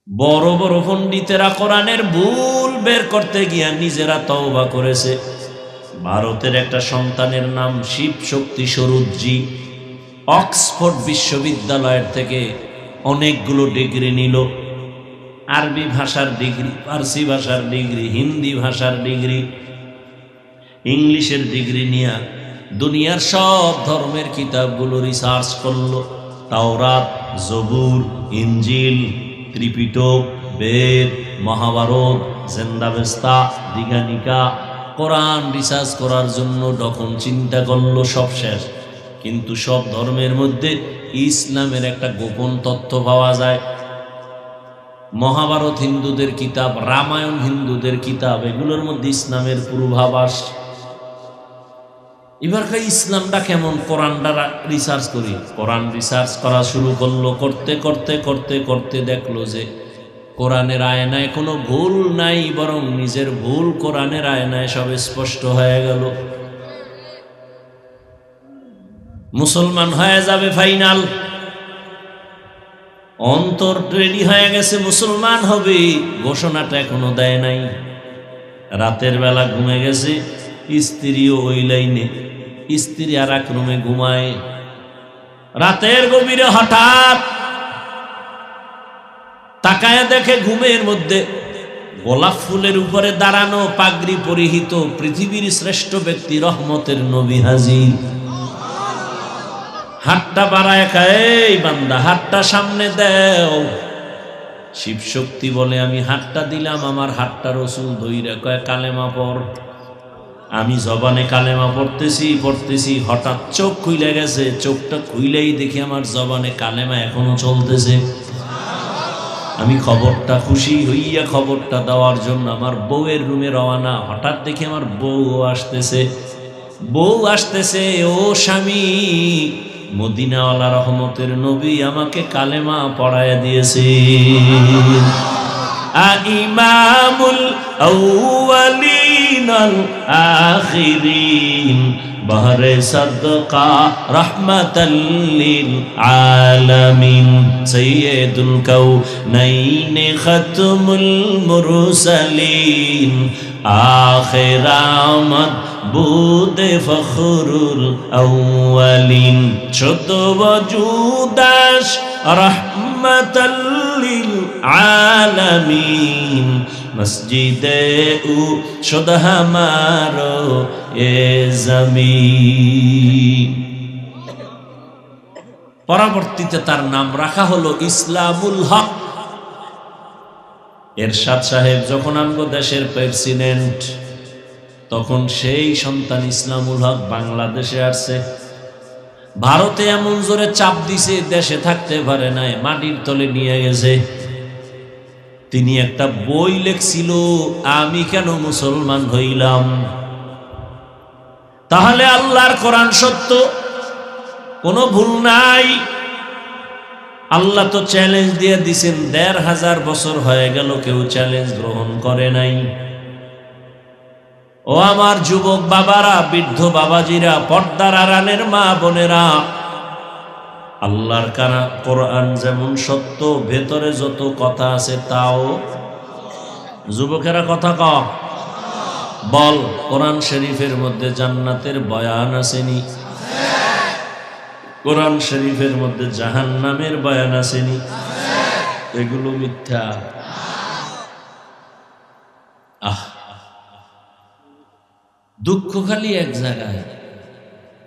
বড় বড় পণ্ডিতেরা কোরআনের ভুল বের করতে গিয়া নিজেরা তওবা করেছে। ভারতের একটা সন্তানের নাম শিব শক্তি স্বরূপজি, অক্সফোর্ড বিশ্ববিদ্যালয়ের থেকে অনেকগুলো ডিগ্রি নিল। আরবি ভাষার ডিগ্রি, ফার্সি ভাষার ডিগ্রি, হিন্দি ভাষার ডিগ্রি, ইংলিশের ডিগ্রি নিয়ে দুনিয়ার সব ধর্মের কিতাবগুলো রিসার্চ করলো। তাওরাত, জবুর, ইনজিল, ত্রিপিটক, বেদ, মহাভারত, জেন্দাবেস্তা, দিঘানিকা, কোরআন রিসার্চ করার জন্য যখন চিন্তা করলো সব শেষ। কিন্তু সব ধর্মের মধ্যে ইসলামের একটা গোপন তথ্য পাওয়া যায়। মহাভারত হিন্দুদের কিতাব, রামায়ণ হিন্দুদের কিতাব, এগুলোর মধ্যে ইসলামের পূর্বাভাস। এবারকার ইসলামটা কেমন, কোরআনটা রিসার্চ করি। কোরআন রিসার্চ করা শুরু করলো। করতে করতে করতে করতে দেখলো যে কোরআনের আয়নায় কোনো ভুল নাই, বরং নিজের ভুল কোরআনের আয়নায় সব স্পষ্ট হয়ে গেল। মুসলমান হয়ে যাবে ফাইনাল, অন্তর রেডি হয়ে গেছে, মুসলমান হবে, ঘোষণাটা এখনো দেয় নাই। রাতের বেলা ঘুমে গেছে, স্ত্রীও ওই লাইনে, স্ত্রী আর এক রুমে ঘুমায়। রাতের গভীরে হঠাৎ তাকায় দেখে ঘুমের মধ্যে গোলাপ ফুলের উপরে দাঁড়ানো, পাগড়ি পরিহিত পৃথিবীর শ্রেষ্ঠ ব্যক্তি রহমতের নবী হাজির। হাতটা বাড়ায় খায়, এই বান্দা হাতটা সামনে দেও। শিব শক্তি বলে, আমি হাতটা দিলাম, আমার হাতটা রসুল ধইরা কয় কালেমা পড়। আমি জবানে কালেমা পড়তেছি, হঠাৎ চোখ খুইলে গেছে। চোখটা খুইলেই দেখি আমার জবানে কালেমা এখনো চলতেছে। আমি খবরটা খুশি হইয়া খবরটা দেওয়ার জন্য আমার বউয়ের রুমে রওনা। হঠাৎ দেখি আমার বউ আসতেছে, ও স্বামী, মদিনাওয়ালা রহমতের নবী আমাকে কালেমা পড়ায় দিয়েছে। ইমামুল আউয়ালিন আল আখিরিন বহরে সাদকা রাহমাতাল লিল আলামিন সাইয়্যিদুল কাউনাইন খাতমুল মুরসালিন আখির আমদ বুদে ফখরুল আউয়ালিন শত ওজুদাস রাহমাতাল লিল আলামিন মসজিদে উ শুদ হামারো এ জমিন। পরবর্তীতে তার নাম রাখা হলো ইসলামুল হক। এরশাদ সাহেব যখন আমগো দেশের প্রেসিডেন্ট, তখন সেই সন্তান ইসলামুল হক বাংলাদেশে আসছে। ভারতে এমন জোরে চাপ দিছে, দেশে থাকতে পারে নাই, মাটির তলে নিয়ে গেছে। তিনি একটা বই লেখছিল, আমি কেন মুসলমান হইলাম। তাহলে আল্লাহর কোরআন সত্য, কোনো ভুল নাই। আল্লাহ তো চ্যালেঞ্জ দিয়ে দিছেন, ১৫০০ বছর হয়ে গেল কেউ চ্যালেঞ্জ গ্রহণ করে নাই। ও আমার যুবক বাবারা, বৃদ্ধ বাবাজিরা, পর্দার আড়ালের মা বোনেরা, আল্লাহর কোরআন যেমন সত্য, ভেতরে যত কথা আছে তাও। যুবকেরা কথা কম বল, কোরআন শরীফের মধ্যে জান্নাতের বয়ান আসেনি? কোরআন শরীফের মধ্যে জাহান্নামের বয়ান আসেনি? এগুলো মিথ্যা। দুঃখ খালি এক জায়গায়,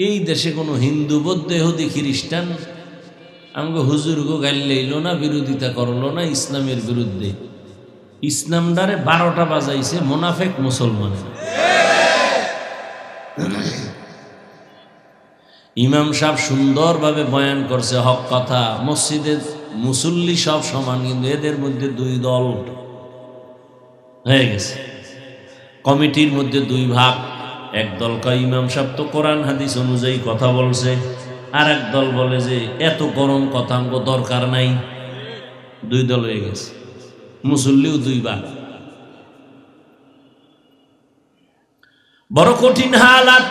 এই দেশে কোনো হিন্দু, বৌদ্ধ, ইহুদি, খ্রিস্টান আমাকে হুজুর গো গাইল না, বিরোধিতা করলো না ইসলামের বিরুদ্ধে। ইসলামটারে ১২টা বাজাইছে মোনাফেক মুসলমানের। ইমাম সাহেব সুন্দরভাবে বয়ান করছে হক কথা, মসজিদের মুসল্লি সব সমান, কিন্তু এদের মধ্যে দুই দল হয়ে গেছে। কমিটির মধ্যে দুই ভাগ। এক দল কয় ইমাম সাহেব তো কোরআন হাদিস অনুযায়ী কথা বলছে, আর এক দল বলে যে এত গরম কথা আমগো দরকার নাই। দুই দল হয়ে গেছে, মুসল্লিও দুই ভাগ। বড় কঠিন হালাত।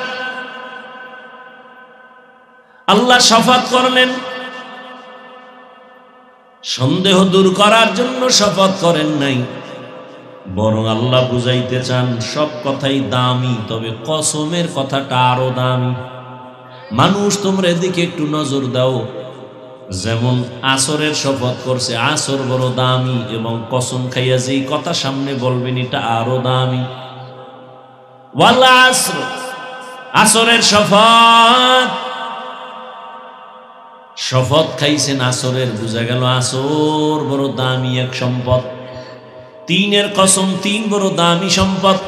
আল্লাহ শফাত করলেন, সন্দেহ দূর করার জন্য শপথ করেন নাই, বরং আল্লাহ বুঝাইতে চান সব কথাই দামি, তবে কসমের কথাটা আরো দামি। মানুষ তোমরা এদিকে একটু নজর দাও। যেমন আসরের শপথ করছে, আসর বড় দামি, এবং কসম খাইয়া যেই কথা সামনে বলবেন এটা আরো দামি। ওয়াল আসর, আসরের শপথ, শপথ খাইছেন আসরের, বুঝা গেল আসর বড় দামি এক সম্পদ। তিনের কসম, তিন বড় দামি সম্পদ।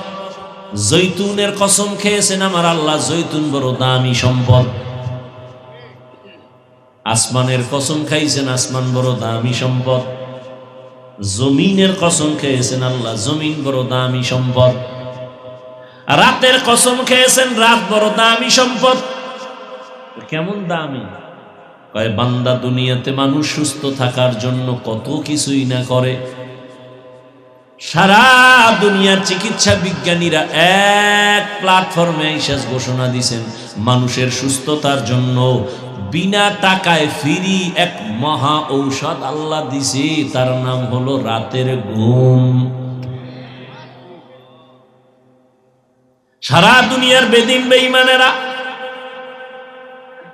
জৈতুনের কসম খেয়েছেন আমার আল্লাহ, জৈতুন বড় দামি সম্পদ। আসমানের কসম খাইছেন, আসমান বড় দামি সম্পদ। জমিনের কসম খেয়েছেন আল্লাহ, জমিন বড় দামি সম্পদ। রাতের কসম খেয়েছেন, রাত বড় দামি সম্পদ। কেমন দামি? কয় বান্দা দুনিয়াতে মানুষ সুস্থ থাকার জন্য কত কিছুই না করে। সারা দুনিয়ার চিকিৎসা বিজ্ঞানীরা এক প্ল্যাটফর্মে এসে ঘোষণা দিয়েছেন, মানুষের সুস্থতার জন্য বিনা টাকায় ফ্রি এক মহা ঔষধ আল্লাহ দিছে, তার নাম হলো রাতের ঘুম। সারা দুনিয়ার বেদিন বেঈমানেরা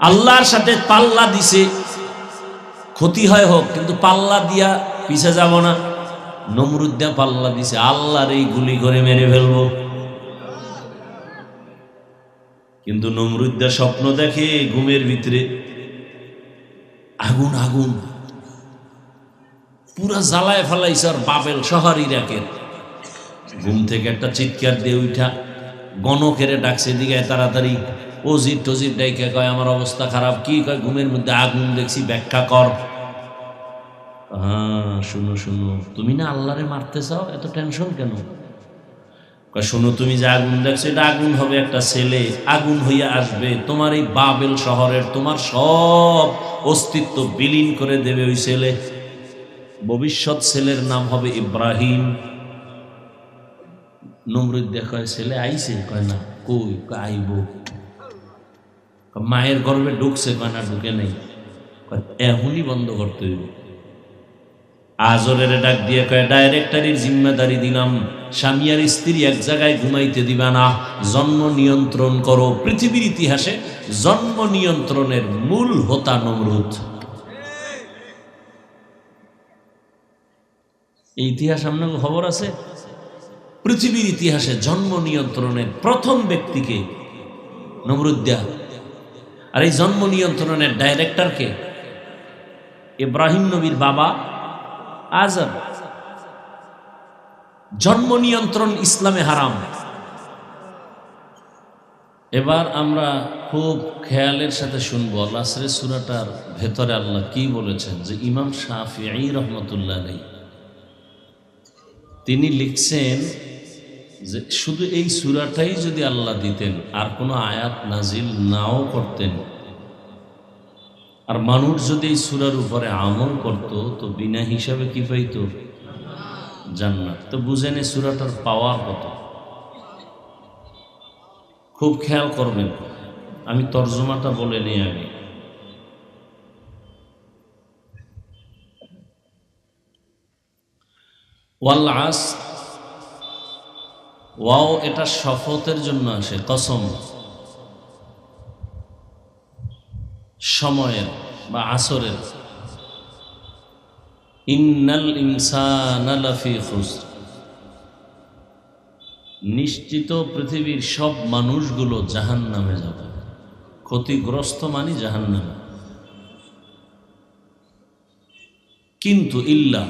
আল্লাহর সাথে পাল্লা দিছে, ক্ষতি হয় হোক, কিন্তু পাল্লা দিয়া পিছে যাব না। নমরুদ্দা পাল্লা দিছে, আল্লাহর এই গুলি করে মেরে ফেলবো। কিন্তু নমরুদ্দা স্বপ্ন দেখে ঘুমের ভিতরে আগুন আগুন, পুরা জ্বালায় ফেলাইছে আর বাবেল শহর ইরাকের। ঘুম থেকে একটা চিৎকার দিয়ে উঠা গণকেরে ডাকছে, দিকে তাড়াতাড়ি অজির টজির ডাইকা কয় আমার অবস্থা খারাপ। কি কয়? ঘুমের মধ্যে আগুন দেখছি, ব্যাখ্যা কর। হ্যাঁ শুনো শুনো, তুমি না আল্লাহরে মারতে চাও, এত টেনশন কেন? কয় শোনো, তুমি যে আগুন দেখছো এটা আগুন হবে একটা ছেলে, আগুন হইয়া আসবে তোমার এই বাবেল শহরের, তোমার সব অস্তিত্ব বিলীন করে দেবে ওই ছেলে। ভবিষ্যৎ ছেলের নাম হবে ইব্রাহিম। নমরুদ কয় ছেলে আইছে? কয় না। কই? আইব। মায়ের গর্ভে ঢুকছে? কয় না ঢুকে নেই। এখনই বন্ধ করতে হইব। আজরের ডাক দিয়ে কয় ডাইরেক্টরির জিম্মেদারি দিলাম, স্বামী আর স্ত্রী এক জায়গায় ঘুমাইতে দিবা না, জন্ম নিয়ন্ত্রণ করো। পৃথিবীর ইতিহাসে জন্ম নিয়ন্ত্রণের মূল হোতা নমরুদ। এই ইতিহাস আপনার খবর আছে? পৃথিবীর ইতিহাসে জন্ম নিয়ন্ত্রণের প্রথম ব্যক্তিকে নমরুদ্দা। আর এই জন্ম নিয়ন্ত্রণের ডাইরেক্টরকে ইব্রাহিম নবীর বাবা আজর। জন্ম নিয়ন্ত্রণ ইসলামে হারাম। এবার আমরা খুব খেয়ালের সাথে শুনবো আসরের সূরাটার ভেতরে আল্লাহ কি বলেছেন। যে ইমাম শাফিঈ রহমতুল্লাহ আলাইহি তিনি লিখছেন যে শুধু এই সূরাটাই যদি আল্লাহ দিতেন, আর কোনো আয়াত নাজিল নাও করতেন, আর মানুষ যদি এই সূরার উপরে আমল করত, তো বিনা হিসাবে কি পাইত? জান্নাত। তো বুঝেন এই সূরাটার পাওয়ার কত। খুব খেয়াল করবেন, আমি তর্জমাটা বলে নিই আগে। ওয়াল আসর, ওয়াও এটা শপথের জন্য আসে, কসম, সময়ের বা আসরের। ইন্নাল ইনসানা লাফি খুসর, নিশ্চিত পৃথিবীর সব মানুষগুলো জাহান্নামে যাবে। ক্ষতিগ্রস্ত মানে জাহান্নামে। কিন্তু ইল্লা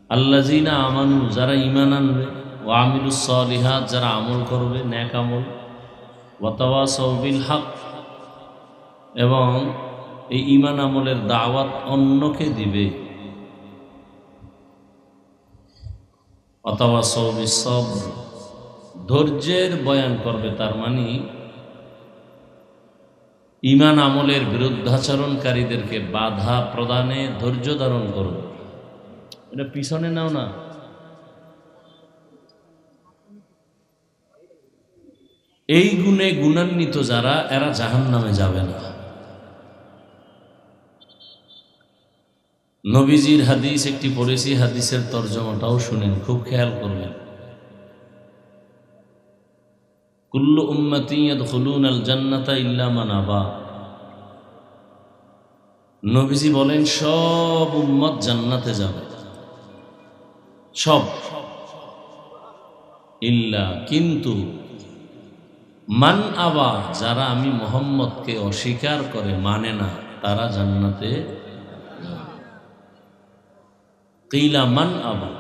আল্লাযীনা আমানু, যারা ঈমান আনবে, ওয়া আমিলুস সালিহাত, যারা আমল করবে নেক আমল, ওয়া তাওয়াসাউ বিল হক, এবং এই ঈমান আমলের দাওয়াত অন্যকে দিবে, ওয়া তাওয়াসাউ বিস সবর, ধৈর্যের বয়ান করবে। তার মানে ঈমান আমলের বিরুদ্ধাচরণকারীদেরকে বাধা প্রদানে ধৈর্য ধারণ করবে। এটা পিছনে নাও না। এই গুণে গুণান্বিত যারা, এরা জাহান্নামে যাবে না। নবীজির হাদিস একটি পড়েছি, হাদিসের তর্জমাটাও শুনেন, খুব খেয়াল করবেন। কুল্লু উম্মতি ইয়াদখুলুনাল জান্নাতা ইল্লা মান আবা। নবীজি বলেন সব উম্মত জান্নাতে যাবে, সব, ইল্লা, কিন্তু মান আবা, যারা আমি মুহাম্মদকে অস্বীকার করে, মানে না, তারা জান্নাতে। কিলা মান আবা।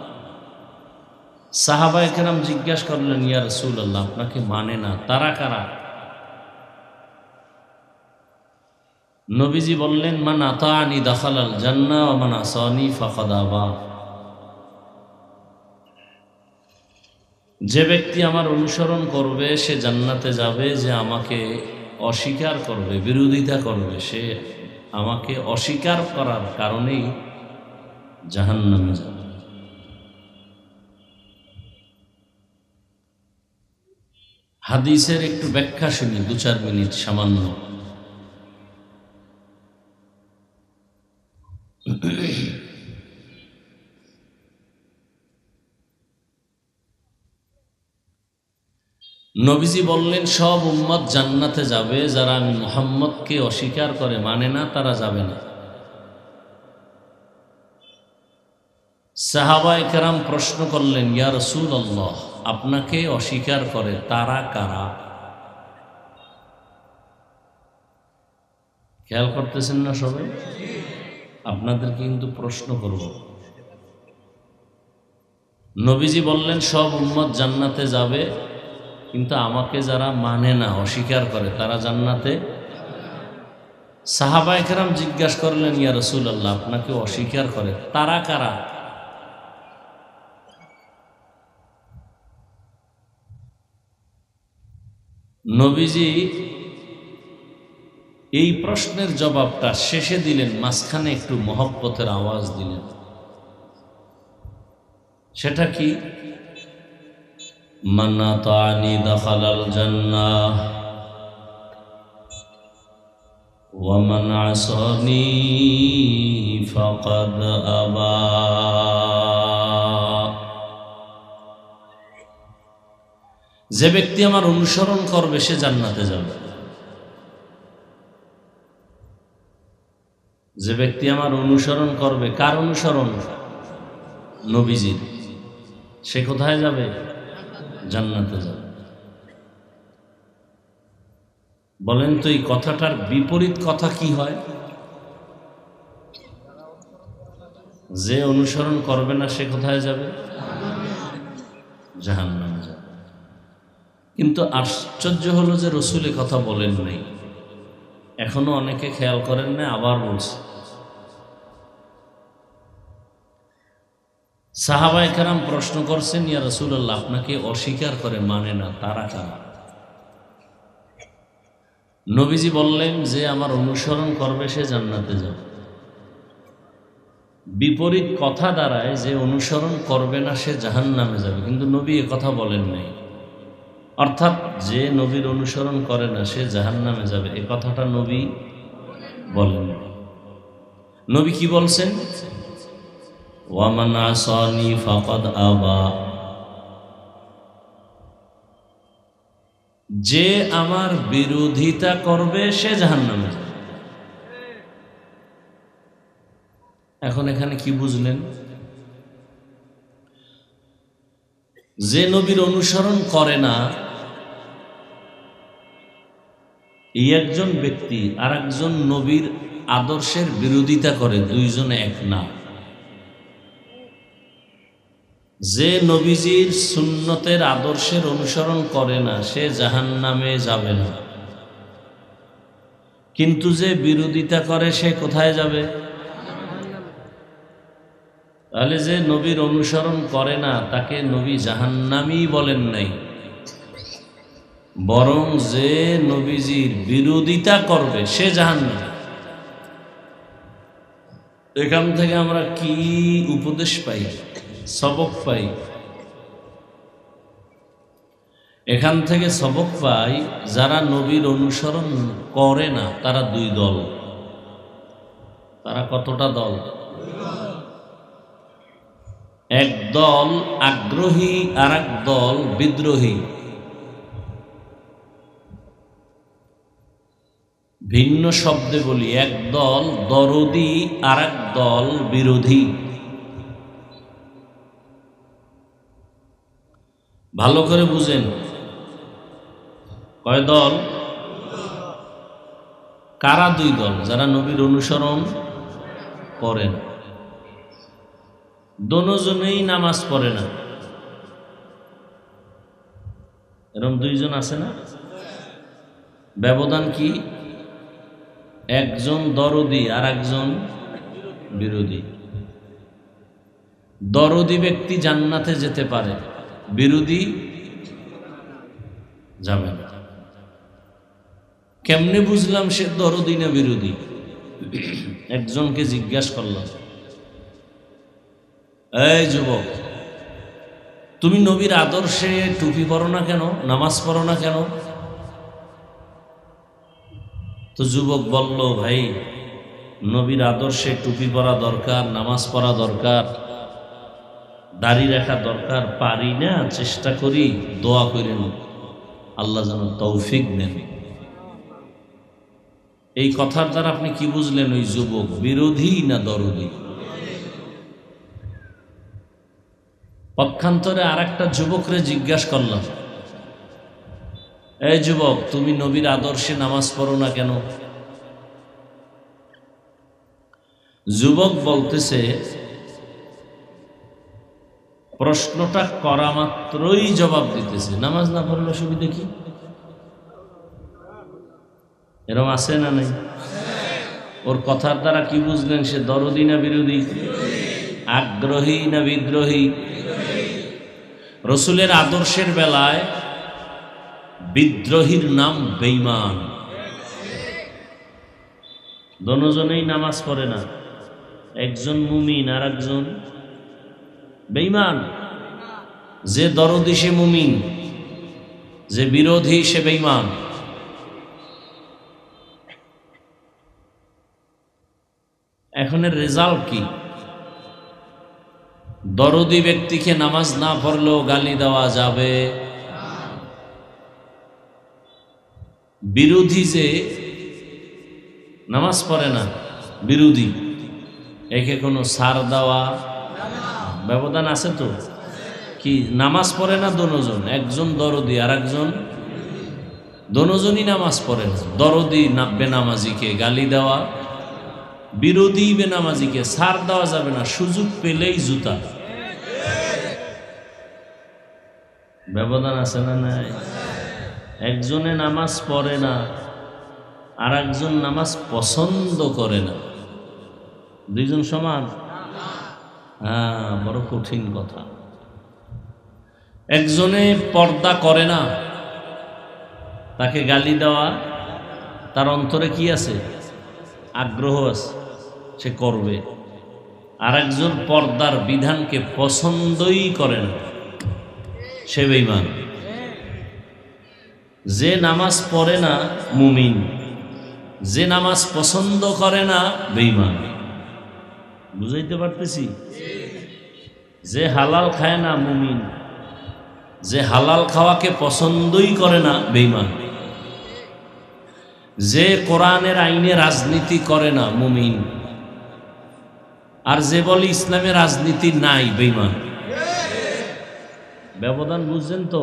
সাহাবায়ে কেরাম জিজ্ঞাসা করলেন, ইয়া রাসূলুল্লাহ, আপনাকে মানে না, তারা কারা? নবীজি বললেন, মান আতানি দাখালাল জান্নাহ ওয়া মান আসানি ফাকাদ আবা। যে ব্যক্তি আমার অনুসরণ করবে সে জান্নাতে যাবে, যে আমাকে অস্বীকার করবে, বিরোধিতা করবে, সে আমাকে অস্বীকার করার কারণেই জাহান্নামে যাবে। হাদিসের একটু ব্যাখ্যা শুনি, 2-4 মিনিট সামান্য। নবীজি বললেন সব উম্মত জান্নাতে যাবে, যারা আমি মুহাম্মদকে অস্বীকার করে, মানে না, তারা যাবে না। সাহাবায়ে কেরাম প্রশ্ন করলেন, ইয়া রাসূলুল্লাহ, আপনাকে অস্বীকার করে তারা কারা? খেয়াল করতেছেন না সবাই? আপনাদেরকে কিন্তু প্রশ্ন করব। নবীজি বললেন সব উম্মত জান্নাতে যাবে, কিন্তু আমাকে যারা মানে না, অস্বীকার করে, তারা জান্নাতে। সাহাবায়ে কেরাম জিজ্ঞাসা করলেন, ইয়া রাসূলুল্লাহ, আপনাকে অস্বীকার করে তারা কারা? নবীজি এই প্রশ্নের জবাবটা শেষে দিলেন, মাঝখানে একটু মহব্বতের আওয়াজ দিলেন। সেটা কি? মান আতানি দাখালাল জান্নাহ ওয়া মান আসানি ফাকাদ আবা। যে ব্যক্তি আমার অনুসরণ করবে সে জান্নাতে যাবে। যে ব্যক্তি আমার অনুসরণ করবে, কার অনুসরণ? নবীজির, সে কোথায় যাবে? জান্নাতে যাবে। বলেন তো এই কথাটার বিপরীত কথা কি হয়? যে অনুসরণ করবে না সে কোথায় যাবে? জাহান্নামে যাবে। কিন্তু আশ্চর্য হলো যে রসুল কথা বলেন নাই। এখনো অনেকে খেয়াল করেন না, আবার বলছে। সাহাবায়ে কেরাম প্রশ্ন করছেন, ইয়া রাসূলুল্লাহ, আপনাকে অস্বীকার করে, মানে না, তারা কারা? নবীজি বললেন, যে আমার অনুসরণ করবে সে জান্নাতে যাবে। বিপরীত কথা দাঁড়ায়, যে অনুসরণ করবে না সে জাহান্নামে যাবে, কিন্তু নবী এ কথা বলেন নাই। অর্থাৎ যে নবীর অনুসরণ করে না সে জাহান্নামে যাবে, এ কথাটা নবী বলেন। নবী কি বলছেন? ওয়া মান আসানি ফাকাদ আবা। যে আমার বিরোধিতা করবে সে জাহান্নামে যাবে। এখন এখানে কি বুঝলেন? যে নবীর অনুসরণ করে না, এই একজন ব্যক্তি আর একজন নবীর আদর্শের বিরোধিতা করে, দুইজনে এক না। যে নবীজির সুন্নতের আদর্শের অনুসরণ করে না সে জাহান্নামে যাবে না, কিন্তু যে বিরোধিতা করে সে কোথায় যাবে? তাহলে যে নবীর অনুসরণ করে না তাকে নবী জাহান্নামী বলেন নাই, বরং যে নবীজির বিরোধিতা করবে সে জাহান্নামী। এখান থেকে আমরা কি উপদেশ পাই, সবক পাই? এখান থেকে সবক পাই, যারা নবীর অনুসরণ করে না তারা দুই দল। তারা কতটা দল? এক দল আগ্রহী আর এক দল বিদ্রোহী। ভিন্ন শব্দে বলি, এক দল দরদি আর এক দল বিরোধী। ভালো করে বুঝেন, কয় দল? কারা দুই দল? যারা নবীর অনুসরণ করেন, দোনোজনেই নামাজ পড়ে না। এরকম দুইজন আছে না? ব্যবধান কি? একজন দরদি আর একজন বিরোধী। দরদি ব্যক্তি জান্নাতে যেতে পারে, বিরোধী যাবে না। কেমনে বুঝলাম সে দরদি না বিরোধী? একজনকে জিজ্ঞাসা করলাম, এই যুবক, তুমি নবীর আদর্শে টুপি পরো না কেন, নামাজ পড়ো না কেন? তো যুবক বলল, ভাই, নবীর আদর্শে টুপি পরা দরকার, নামাজ পড়া দরকার, দাড়ি রাখা দরকার, পারি না, চেষ্টা করি, দোয়া করেন আল্লাহ যেন তৌফিক দেন। এই কথার দ্বারা আপনি কি বুঝলেন? ওই যুবক বিরোধী না দরদি? পক্ষান্তরে আর একটা যুবকরে জিজ্ঞাসা করলাম, এই যুবক, তুমি নবীর আদর্শে নামাজ পড়ো না কেন? যুবক বলতেছে, প্রশ্নটা করা মাত্রই জবাব দিতেছে, নামাজ না পড়লে অসুবিধা কি? এরকম আছে না নাই? ওর কথার দ্বারা কি বুঝলেন? সে দরদি না বিরোধী? আগ্রহী না বিদ্রোহী? রসুলের আদর্শের বেলায় বিদ্রোহীর নাম বেঈমান। দোনোজনেই নামাজ পড়ে না, একজন মুমিন আর একজন বেঈমান। যে দরদি সে মুমিন, যে বিরোধী সে বেঈমান। এখনের রেজাল্ট কি? দরদি ব্যক্তিকে নামাজ না পড়লেও গালি দেওয়া যাবে, বিরোধী যে নামাজ পড়ে না, বিরোধী, একে কোনো ছাড় দেওয়া? ব্যবধান আছে তো? কি নামাজ পড়ে না দোনোজন? একজন দরদি আর একজন, দোনোজনই নামাজ পড়ে না। দরদি বেনামাজিকে গালি দেওয়া, বিরোধী বেনামাজিকে ছাড় দেওয়া যাবে না, সুযোগ পেলেই জুতা। ব্যবধান আছে না নাই? একজনে নামাজ পড়ে না আর একজন নামাজ পছন্দ করে না, দুইজন সমান? হ্যাঁ, বড় কঠিন কথা। একজনে পর্দা করে না, তাকে গালি দেওয়া, তার অন্তরে কি আছে? আগ্রহ আছে, সে করবে। আর একজন পর্দার বিধানকে পছন্দই করে না, সে বেঈমান। যে নামাজ পড়ে না মুমিন, যে নামাজ পছন্দ করে না বেঈমান। বুঝাইতে পারতেছি? যে হালাল খায় না মুমিন, যে হালাল খাওয়াকে পছন্দই করে না বেঈমান। যে কোরআনের আইনে রাজনীতি করে না মুমিন, আর যে বলে ইসলামে রাজনীতি নাই বেঈমান। ব্যবধান বুঝছেন তো?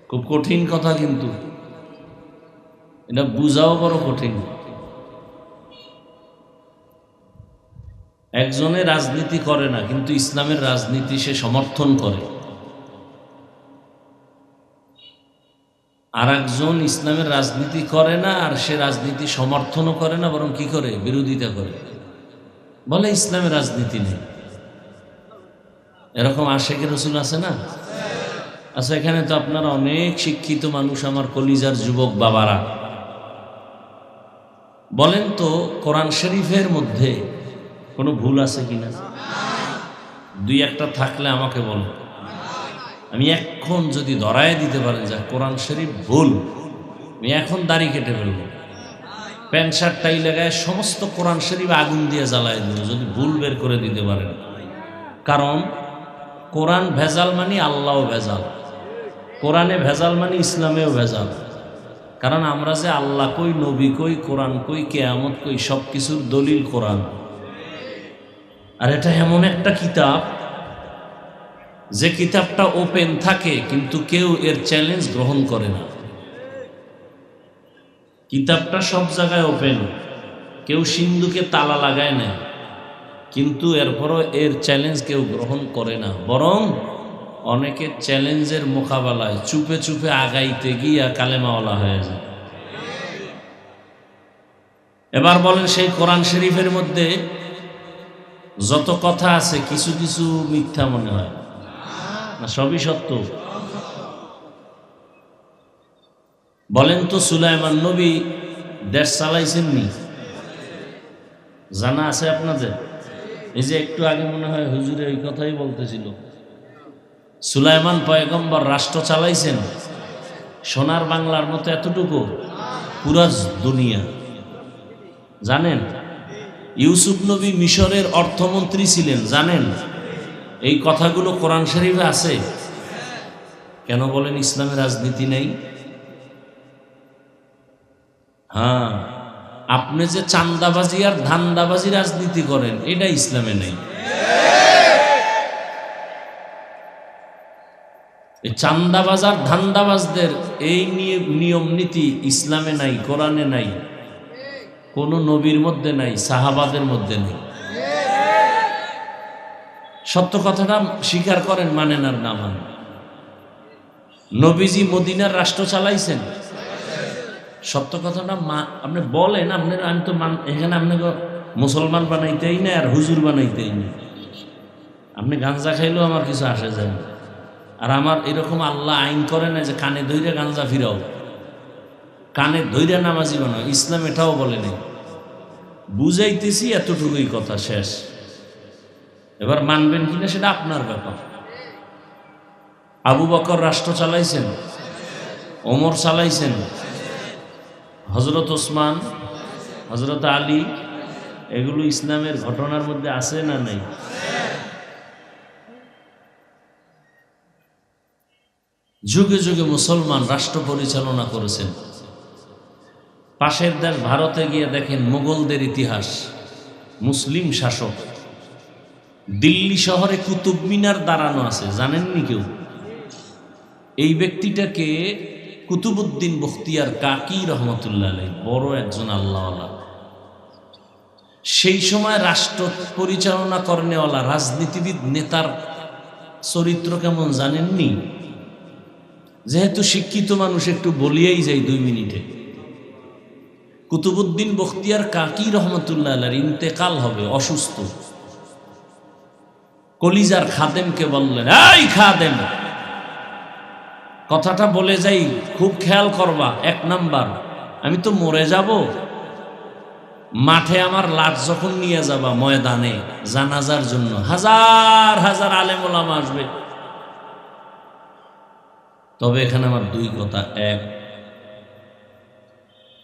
খুব কঠিন কথা, কিন্তু এটা বুঝাও বড় কঠিন। একজনে রাজনীতি করে না কিন্তু ইসলামের রাজনীতি সে সমর্থন করে, আর একজন ইসলামের রাজনীতি করে না আর সে রাজনীতি সমর্থনও করে না, বরং কি করে? বিরোধিতা করে, বলে ইসলামের রাজনীতি নেই। এরকম আশেকে রসুল আছে না? আচ্ছা, এখানে তো আপনারা অনেক শিক্ষিত মানুষ, আমার কলিজার যুবক বাবারা, বলেন তো কোরআন শরীফের মধ্যে কোনো ভুল আছে কিনা? দুই একটা থাকলে আমাকে বলো। আমি এখন যদি ধরায় দিতে পারেন যে কোরআন শরীফ ভুল, আমি এখন দাড়ি কেটে ফেলব, প্যান্ট শার্ট টাই লাগায় সমস্ত কোরআন শরীফ আগুন দিয়ে জ্বালায় দিল যদি ভুল বের করে দিতে পারেন। কারণ কোরআন ভেজাল মানে আল্লাহও ভেজাল, কোরআনে ভেজাল মানে ইসলামেও ভেজাল। কারণ আমরা যে আল্লাহ কই, নবী কই, কোরআন কই, কিয়ামত কই, সব কিছুর দলিল কোরআন। আর এটা এমন একটা কিতাব যে কিতাবটা ওপেন থাকে কিন্তু কেউ এর চ্যালেঞ্জ গ্রহণ করে না। কিতাবটা সব জায়গায় ওপেন, কেউ সিন্ধুকে তালা লাগায় না, কিন্তু এরপরও এর চ্যালেঞ্জ কেউ গ্রহণ করে না। বরং অনেকে চ্যালেঞ্জের মোকাবেলায় চুপে চুপে আগাইতে গিয়া কালেমাওয়ালা হয়ে যায়। এবার বলেন, সেই কোরআন শরীফের মধ্যে যত কথা আছে কিছু কিছু মিথ্যা মনে হয় না? সবই সত্য? বলেন তো, সুলাইমান নবী দেশ চালাইছেন নি? জানা আছে আপনাদের? এই যে একটু আগে মনে হয় হুজুরে ওই কথাই বলতেছিল, সুলাইমান পয়গম্বর রাষ্ট্র চালাইছেন? সোনার বাংলার মতো এতটুকু? পুরা দুনিয়া জানেন? ইউসুফ নবী মিশরের অর্থমন্ত্রী ছিলেন, জানেন? এই কথাগুলো কোরআন শরীফে আছে। কেন বলেন ইসলামের রাজনীতি নেই? হ্যাঁ, আপনি যে চান্দাবাজি আর ধান্দাবাজি রাজনীতি করেন, এটা ইসলামে নেই। এই চান্দাবাজ আর ধান্দাবাজদের এই নিয়ম নীতি ইসলামে নাই, কোরআনে নাই, কোন নবীর মধ্যে নাই, সাহাবাদের মধ্যে নেই। সত্য কথাটা স্বীকার করেন, মানেন আর না মানেন। নবীজি মদিনার রাষ্ট্র চালাইছেন? সত্য কথাটা আপনি বলেন। আপনার আমি তো এখানে আপনাকে মুসলমান বানাইতেই না আর হুজুর বানাইতেই না। আপনি গাঞ্জা খাইলেও আমার কিছু আসে যায় না। আর আমার এরকম আল্লাহ আইন করে না যে কানে ধৈর্য গাঞ্জা ফিরাও, কানে ধৈর্য নামাজি বানাও। ইসলাম এটাও বলে নেই। বুঝাইতেছি, এতটুকুই কথা, শেষ। এবার মানবেন কিনা সেটা আপনার ব্যাপার। আবু বকর রাষ্ট্র চালাইছেন, ওমর চালাইছেন, হজরত ওসমান, হজরত আলী, এগুলো ইসলামের ঘটনার মধ্যে আছে না নাই? যুগে যুগে মুসলমান রাষ্ট্র পরিচালনা করেছেন। পাশের দেশ ভারতে গিয়ে দেখেন মুঘলদের ইতিহাস, মুসলিম শাসক। দিল্লি শহরে কুতুব মিনার দাঁড়ানো আছে, জানেননি কেউ? এই ব্যক্তিটাকে কুতুবউদ্দিন বখতিয়ার কাকি রহমতুল্লাহ আলাইহি, বড় একজন আল্লাহওয়ালা। সেই সময় রাষ্ট্র পরিচালনা করেনেওয়ালা রাজনীতিবিদ নেতার চরিত্র কেমন জানেননি? যেহেতু শিক্ষিত মানুষ, একটু বলিয়েই যাই 2 মিনিটে। কুতুবউদ্দিন বখতিয়ার কাকি রহমতুল্লাহ আলাইহির ইন্তেকাল হবে, অসুস্থ। কলিজার খাদেমকে বললেন, এই খাদেম, কথাটা বলে যাই, খুব খেয়াল করবা। 1 নাম্বার, আমি তো মরে যাব, মাঠে আমার লাশ যখন নিয়ে যাবা ময়দানে জানাজার জন্য, হাজার হাজার আলেম ওলামা আসবে। তবে এখানে আমার 2 কথা। 1,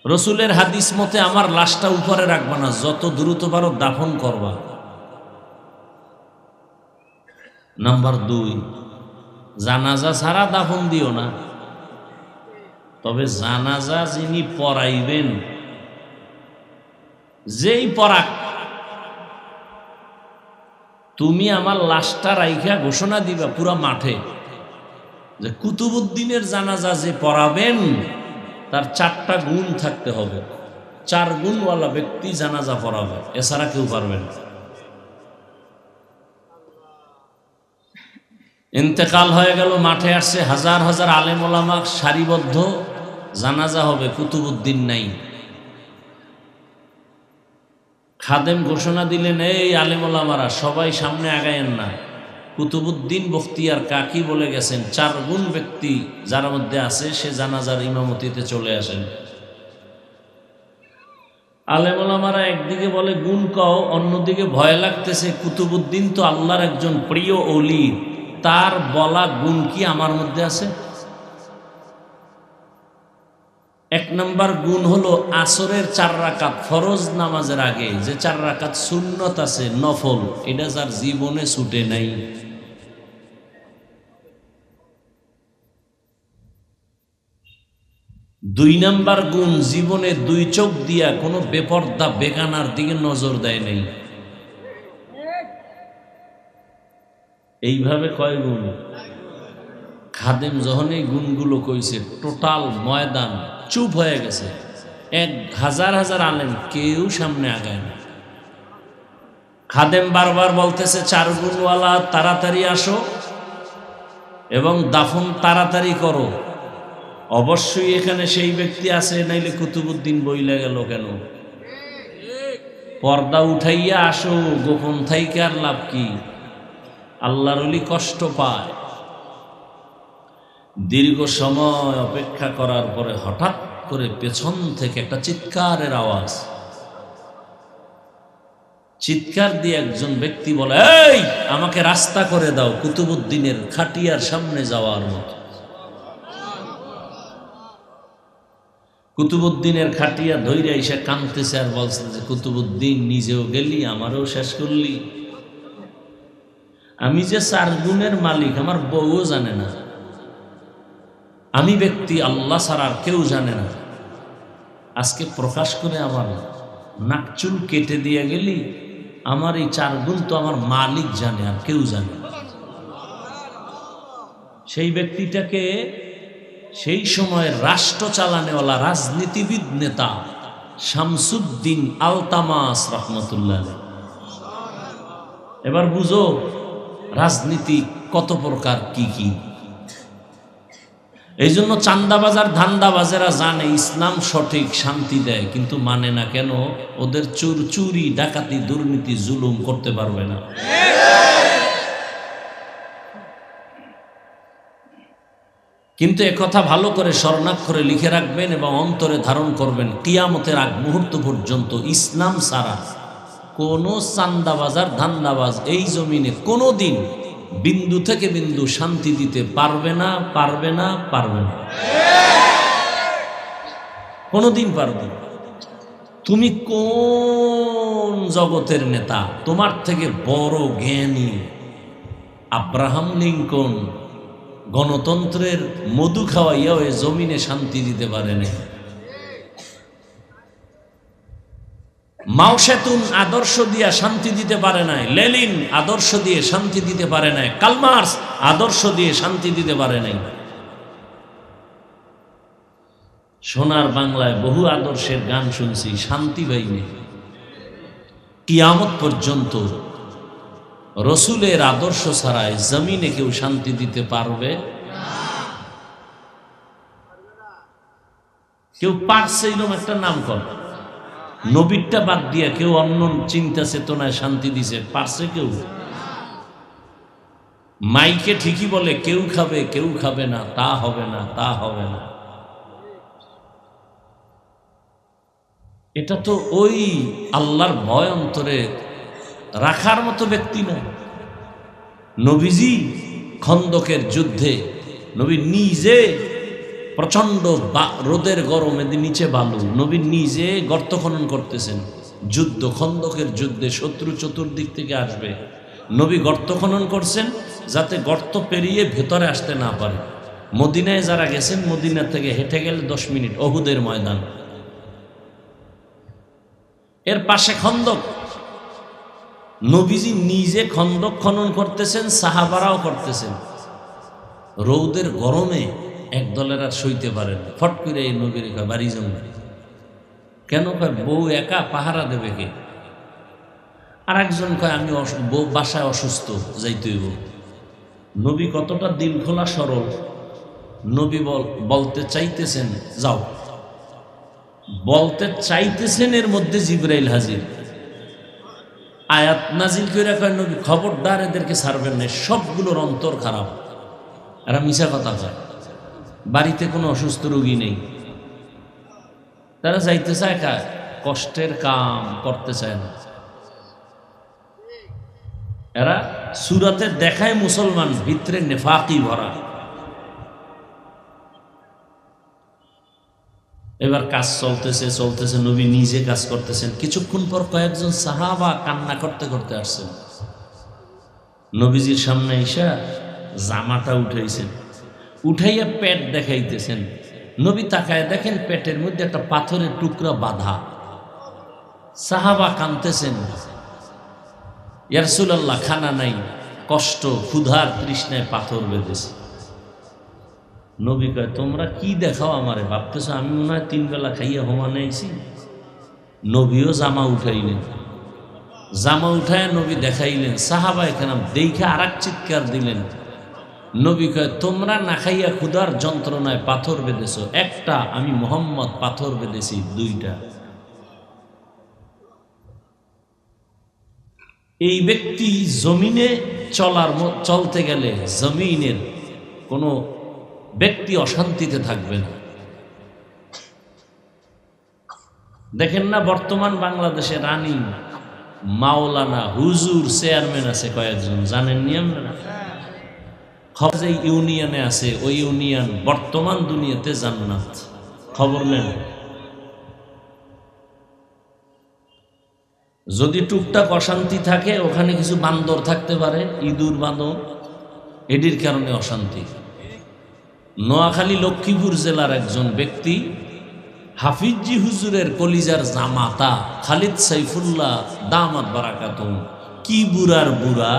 রসুলের হাদিস মতে আমার লাশটা উপরে রাখবা না, যত দ্রুত পারো দাফন করবা। নাম্বার 2, জানাজা ছাড়া দাফন দিও না। তবে জানাজা যিনি পড়াইবেন, যেই পড়াক, তুমি আমার লাশটা রাইখা ঘোষণা দিবা পুরা মাঠে যে কুতুবউদ্দিনের জানাজা যে পড়াবেন তার 4টা গুণ থাকতে হবে। 4 গুণওয়ালা ব্যক্তি জানাজা পড়াবে, এছাড়া কেউ পারবে না। ইন্তেকাল হয়ে গেল, মাঠে আসছে হাজার হাজার আলেম ওলামা, সারিবদ্ধ, জানাজা হবে, কুতুবউদ্দিন নাই। খাদেম ঘোষণা দিলেন, এই আলেম ওলামারা সবাই সামনে আগায়েন না, কুতুবউদ্দিন বখতিয়ার কাকি বলে গেছেন 4 গুণ ব্যক্তি যার মধ্যে আছে সে জানাজার ইমামতিতে চলে আসেন। আলেম ওলামারা একদিকে বলে গুণ কও, অন্যদিকে ভয় লাগতেছে, কুতুবউদ্দিন তো আল্লাহর একজন প্রিয় ওলি, তার বলা গুণ কি আমার মধ্যে আছে? এক নাম্বার গুণ হলো আসরের 4 রাকাত ফরজ নামাজের আগে যে 4 রাকাত সুন্নত আছে নফল, এটা যার জীবনে ছুটে নাই। 2 নাম্বার গুণ, জীবনে 2 চোখ দিয়া কোনো বেপর্দা বেগানার দিকে নজর দেয় নাই। এইভাবে কয় গুণ? খাদেম যখন এই গুণগুলো কইছে, টোটাল ময়দান চুপ হয়ে গেছে। 1000 আলেম কেউ সামনে আগায় না। খাদেম বারবার বলতেছে 4 গুণওয়ালা তাড়াতাড়ি আসো এবং দাফন তাড়াতাড়ি করো। অবশ্যই এখানে সেই ব্যক্তি আছে, নাইলে কুতুবউদ্দিন বইলা গেল কেন? পর্দা উঠাইয়া আসো, গোপন থাইকে আর লাভ কি? আল্লাহর ওলি কষ্ট পায়। দীর্ঘ সময় অপেক্ষা করার পরে হঠাৎ করে পেছন থেকে একটা চিৎকারের আওয়াজ। চিৎকার দিয়ে একজন ব্যক্তি বলে, এই আমাকে রাস্তা করে দাও কুতুবউদ্দিনের খাটিয়ার সামনে যাওয়ার মতো। কুতুবউদ্দিনের খাটিয়া ধইরা এসে কাঁদতেছে আর বলছে যে, কুতুবউদ্দিন নিজেও গেলি, আমারও শেষ করলি। আমি যে 4 গুণের মালিক আমার বউও জানে না, আমি ব্যক্তি আল্লাহ ছাড়া আর কেউ জানে না। আজকে প্রকাশ করে আমার নাকচুল কেটে দিয়ে গেলি, আমার এই 4 গুণ তো আমার মালিক জানে, আর কেউ জানে না। সেই ব্যক্তিটাকে সেই সময়ের রাষ্ট্র চালানেওয়ালা রাজনীতিবিদ নেতা শামসুদ্দিন আলতামাস রহমতুল্লাহ। এবার বুঝো রাজনীতি কত প্রকার, কি কি। এই জন্য চান্দাবাজার ধান্দাবাজেরা জানে ইসলাম সঠিক, শান্তি দেয়, কিন্তু মানে না কেন? ওদের চুরি ডাকাতি দুর্নীতি জুলুম করতে পারবে না। কিন্তু একথা ভালো করে স্বর্ণাক্ষরে লিখে রাখবেন এবং অন্তরে ধারণ করবেন, কিয়ামতের আগ মুহূর্ত পর্যন্ত ইসলাম ছাড়া কোনো চান্দাবাজার ধান্দাবাজ এই জমিনে কোনো দিন বিন্দু থেকে বিন্দু শান্তি দিতে পারবে না, পারবে না, পারবে না, কোনোদিন পারবে না। তুমি কোন জগতের নেতা? তোমার থেকে বড় জ্ঞানী আব্রাহাম লিঙ্কন গণতন্ত্রের মধু খাওয়াইয়া ওই জমিনে শান্তি দিতে পারে না। মাও সেতুন আদর্শ দিয়া শান্তি দিতে পারে নাই, লেনিন আদর্শ দিয়ে শান্তি দিতে পারে নাই, কার্ল মার্কস আদর্শ দিয়ে শান্তি দিতে পারে নাই। সোনার বাংলায় বহু আদর্শের গান শুনছি, শান্তি পাইনি। কিয়ামত পর্যন্ত রসুলের আদর্শ ছাড়াই জমিনে কেউ শান্তি দিতে পারবে? কেউ পারছে এরকম একটা নাম কর। নবীরটা বাদ দিয়া কেউ অন্য চিন্তা চেতনায় শান্তি দিছে পারছে কেউ? মাইকে ঠিকই বলে কেউ খাবে কেউ খাবে না, তা হবে না, তা হবে না। এটা তো ওই আল্লাহর ভয় অন্তরে রাখার মতো ব্যক্তি না। নবীজি খন্দকের যুদ্ধে নবী নিজে প্রচন্ড রোদের গরমে নিচে বালু, নবী নিজে গর্ত খনন করতেছেন। যুদ্ধ, খন্দকের যুদ্ধে শত্রু চতুর্দিক থেকে আসবে, নবী গর্ত খনন করছেন যাতে গর্ত পেরিয়ে ভেতরে আসতে না পারে। মদিনায় যারা গেছেন, মদিনা থেকে হেঁটে গেলে 10 মিনিট, অহুদের ময়দান, এর পাশে খন্দক। নবীজি নিজে খন্দক খনন করতেছেন, সাহাবারাও করতেছেন। রৌদের গরমে এক দলের আর সইতে পারেন, ফট করে এই নবীর বাড়ি জমে। কেন কয়? বউ একা পাহারা দেবে কে? আর একজন কয় আমি বউ বাসায় অসুস্থ, যাইতে হইব। নবী কতটা দিল খোলা সরল, নবী বলতে চাইতেছেন যাও, বলতে চাইতেছেন, এর মধ্যে জিবরাইল হাজির। আয়াত নাজিল করে কয় নবী খবরদার এদেরকে ছাড়বেন না, সবগুলোর অন্তর খারাপ, এরা মিছা কথা কয়, বাড়িতে কোনো অসুস্থ রোগী নেই, তারা যাইতে চায় কষ্টের কাম করতে চায় না। এরা সুরাতে দেখায় মুসলমান, ভিতরে নেফাকি ভরা। এবার কাজ চলতেছে চলতেছে, নবী নিজে কাজ করতেছেন। কিছুক্ষণ পর কয়েকজন সাহাবা কান্না করতে করতে আসছেন, নবীজির সামনে এসে জামাটা উঠাইছেন, উঠাইয়া পেট দেখাইতেছেন। নবী তাকায় দেখেন পেটের মধ্যে একটা পাথরের টুকরা বাঁধা। সাহাবা কাঁদতেছেন, ইয়া রাসূলুল্লাহ খানা নাই, কষ্ট, ক্ষুধার তৃষ্ণায় পাথর বেঁধেছে। নবী কয়, তোমরা কি দেখাও আমারে, ভাবতেছ আমি মনে হয় 3 বেলা খাইয়া হোমানে আইছি? নবীও জামা উঠাইলেন, জামা উঠায় নবী দেখাইলেন। সাহাবা এখানে দেখে আর এক চিৎকার দিলেন। নবী কয়, তোমরা না খাইয়া ক্ষুধার যন্ত্রণায় পাথর বেঁধেছ, একটা, আমি মুহাম্মদ পাথর বেঁধেছি 2টা। এই ব্যক্তি জমিনে চলতে গেলে জমিনের কোনো ব্যক্তি অশান্তিতে থাকবে না। দেখেন না বর্তমান বাংলাদেশে রানী, মাওলানা, হুজুর, চেয়ারম্যান আছে কয়েকজন, জানেন নিয়ম না? খবর যে ইউনিয়নে আছে, ওই ইউনিয়ন বর্তমান দুনিয়াতে জান্নাত, খবর নেন। যদি টুকটাক অশান্তি থাকে, ওখানে কিছু বান্দর থাকতে পারে, ইঁদুর বাঁদর, এটির কারণে অশান্তি। নোয়াখালী লক্ষ্মীপুর জেলার একজন ব্যক্তি, হাফিজি হুজুরের কলিজার জামাতা খালিদ সাইফুল্লাহ দামাত বারাকাতুহু, কি বুড়ার বুড়া,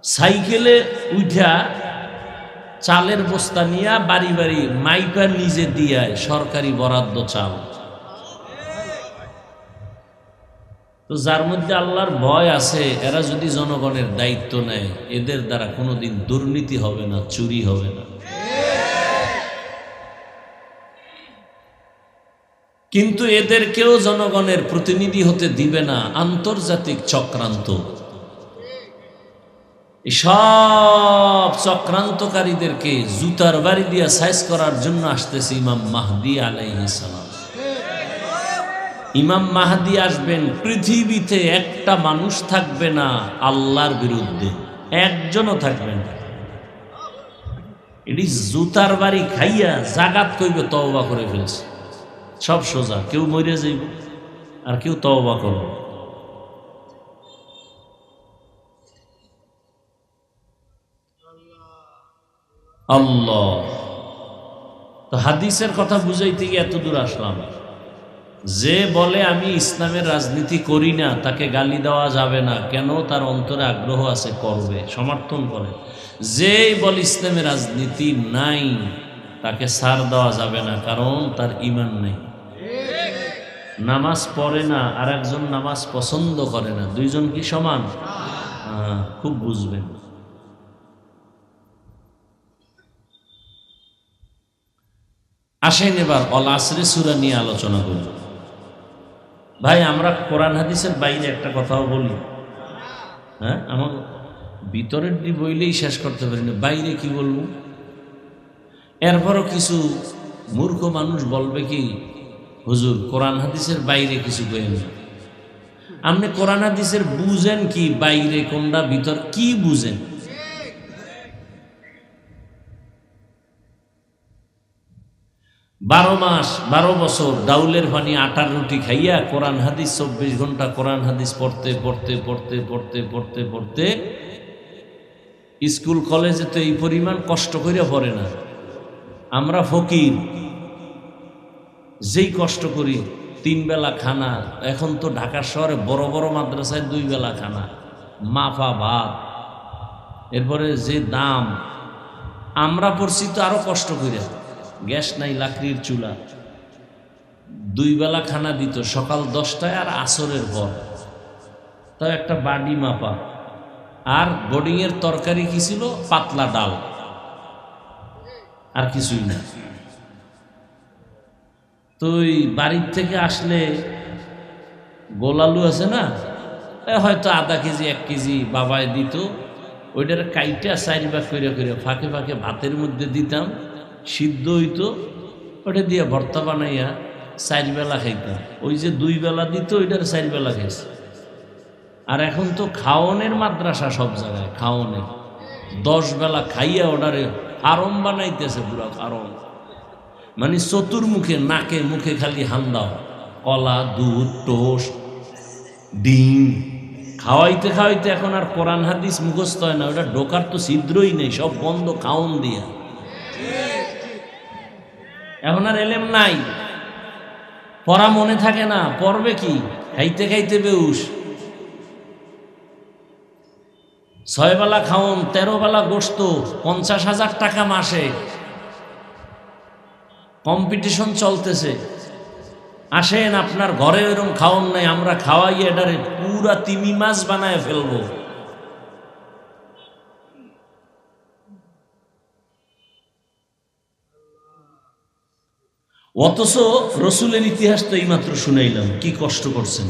সাইকেলে উঠা চালের বস্তা নিয়া বাড়ি বাড়ি মাইপার নিজে দিয়ায় সরকারি বরাদ্দ চাল। তো যার মধ্যে আল্লাহর ভয় আছে, এরা যদি জনগণের দায়িত্ব নেয়, এদের দ্বারা কোনোদিন দুর্নীতি হবে না, চুরি হবে না। কিন্তু এদেরকেও জনগণের প্রতিনিধি হতে দিবে না, আন্তর্জাতিক চক্রান্ত। সব চক্রান্তকারীদেরকে জুতার বাড়ি দিয়া সাইজ করার জন্য আসতেছে ইমাম মাহদী আলাইহিস সালাম। ইমাম মাহদী আসবেন, পৃথিবীতে একটা মানুষ থাকবে না আল্লাহর বিরুদ্ধে, একজনও থাকবে না। এটি জুতার বাড়ি খাইয়া জাগাত কইবে তওবা করে ফেলছে, সব সোজা, কেউ মরে যাইব আর কেউ তওবা করবে। আল্লাহ, তো হাদিসের কথা বুঝাইতে গিয়ে এত দূর আসলাম। যে বলে আমি ইসলামের রাজনীতি করি না, তাকে গালি দেওয়া যাবে না, কেন? তার অন্তরে আগ্রহ আছে, করবে, সমর্থন করে। যেই বলে ইসলামের রাজনীতি নাই, তাকে ছাড় দেওয়া যাবে না, কারণ তার ঈমান নেই। নামাজ পড়ে না আর একজন নামাজ পছন্দ করে না, দুইজন কি সমান? খুব বুঝবেন। আসেন এবার অল আসরে সূরা নিয়ে আলোচনা করি। ভাই, আমরা কোরআন হাদিসের বাইরে একটা কথাও বলি, হ্যাঁ, আমার ভিতরের দি বইলেই শেষ করতে পারি না, বাইরে কি বলবো? এরপরও কিছু মূর্খ মানুষ বলবে কি, হুজুর কোরআন হাদিসের বাইরে কিছু কইেন না। আপনি কোরআন হাদিসের বুঝেন কি, বাইরে কোনটা ভিতর কি বুঝেন? বারো মাস 12 বছর ডাউলের পানি আটার রুটি খাইয়া কোরআন হাদিস 24 ঘন্টা কোরআন হাদিস পড়তে পড়তে পড়তে পড়তে পড়তে পড়তে স্কুল কলেজে তো এই পরিমাণ কষ্ট করে পড়ে না। আমরা ফকির, যেই কষ্ট করি, 3 বেলা খানা। এখন তো ঢাকা শহরে বড় বড় মাদ্রাসায় 2 বেলা খানা, মাফা ভাত, এরপরে যে দাম। আমরা পড়ছি তো আরো কষ্ট করে, গ্যাস নাই, লাকড়ির চুলা, 2 বেলা খানা দিত, সকাল 10টায় আর আসরের পর, তাও একটা বাড়ি মাপা। আর বোর্ডিংয়ের তরকারি কি ছিল? পাতলা ডাল, আর কিছুই না। তো বাড়ির থেকে আসলে গোলালু আছে না, হয়তো আধা কেজি 1 কেজি বাবায় দিত, ওইটার কাইটা 4 ভাগ করে করে ফাঁকে ফাঁকে ভাতের মধ্যে দিতাম, সিদ্ধ হইতো, ওটা দিয়ে ভর্তা বানাইয়া 4 বেলা খাইতাম। ওই যে 2 বেলা দিত, ওইটার 4 বেলা খাইছে। আর এখন তো খাওনের মাদ্রাসা সব জায়গায়, খাওনের 10 বেলা খাইয়া ওটারে ফার্ম বানাইতেছে, পুরো ফার্ম। মানে চতুর্মুখে নাকে মুখে খালি হান্দাও, কলা, দুধ, টোস্ট, ডিম খাওয়াইতে খাওয়াইতে এখন আর কোরআন হাদিস মুখস্থ হয় না, ওটা ঢোকার তো ছিদ্রই নেই, সব বন্ধ খাওন দিয়া। এখন আর এলেম নাই, পড়া মনে থাকে না, পড়বে কি? খাইতে খাইতে বেউস। 6 বেলা খাওন, 13 বেলা গোস্ত, 50,000 টাকা মাসে, কম্পিটিশন চলতেছে। আসেন, আপনার ঘরে এরকম খাওন নাই, আমরা খাওয়াই এটারে পুরা তিমি মাছ বানায় ফেলবো। অথচ রসুলের ইতিহাস তো এইমাত্র শুনাইলাম, কি কষ্ট করছেন।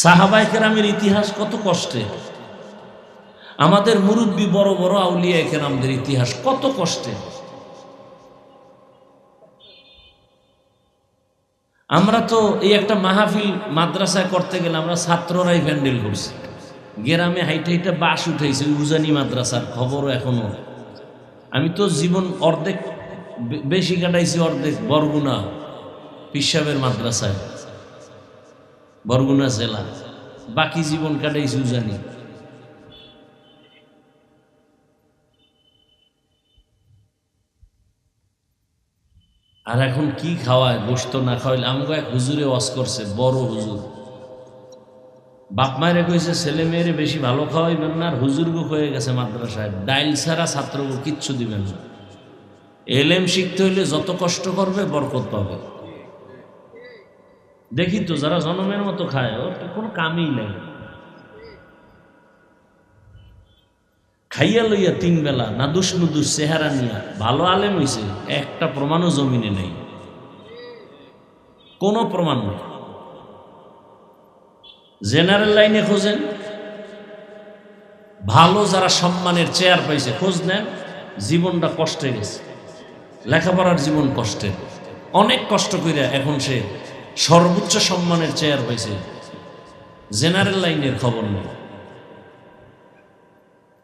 সাহাবায়ে কেরামের ইতিহাস কত কষ্টে, আমাদের মুরব্বী বড় বড় আউলিয়া কেরামদের ইতিহাস কত কষ্টে। আমরা তো এই একটা মাহফিল মাদ্রাসায় করতে গেলে আমরা ছাত্ররাই প্যান্ডেল করছি, গ্রামে হাইটে হাইটে বাস উঠেছে উজানি মাদ্রাসার খবরও এখনো। আমি তো জীবন অর্ধেক বেশি কাটাইছি, অর্ধেক বরগুনা পিসাবের মাদ্রাসায়, বরগুনা জেলা, বাকি জীবন কাটাইছি উজানি। আর এখন কি খাওয়ায়, গোস্ত না খাওয়াইলে। আমাকে এক হুজুরে ওয়াজ করছে, বড় হুজুর, বাপ মায়েরে কইছে ছেলে মেয়েরে বেশি ভালো খাওয়াইবেন না, আর হুজুরগো হয়ে গেছে মাদ্রাসায় ডাইল ছাড়া ছাত্রগো কিচ্ছু দিবেন না। এলেম শিখতে হইলে যত কষ্ট করবে বরকত পাবে। দেখি তো যারা জনমের মতো খায়, ওর তো কোনো কামই নেই, খাইয়া লইয়া 3 বেলা নাদুস নুদুস চেহারা নিয়া ভালো আলেম হইছে, একটা প্রমাণও জমিনে নেই, কোনো প্রমাণ নেই। জেনারেল লাইনে খোঁজেন, ভালো যারা সম্মানের চেয়ার পাইছে খোঁজ নেন, জীবনটা কষ্টে গেছে, লেখাপড়ার জীবন কষ্টে, অনেক কষ্ট করে এখন সে সর্বোচ্চ সম্মানের চেয়ার পাইছে, জেনারেল লাইনের খবর নেই।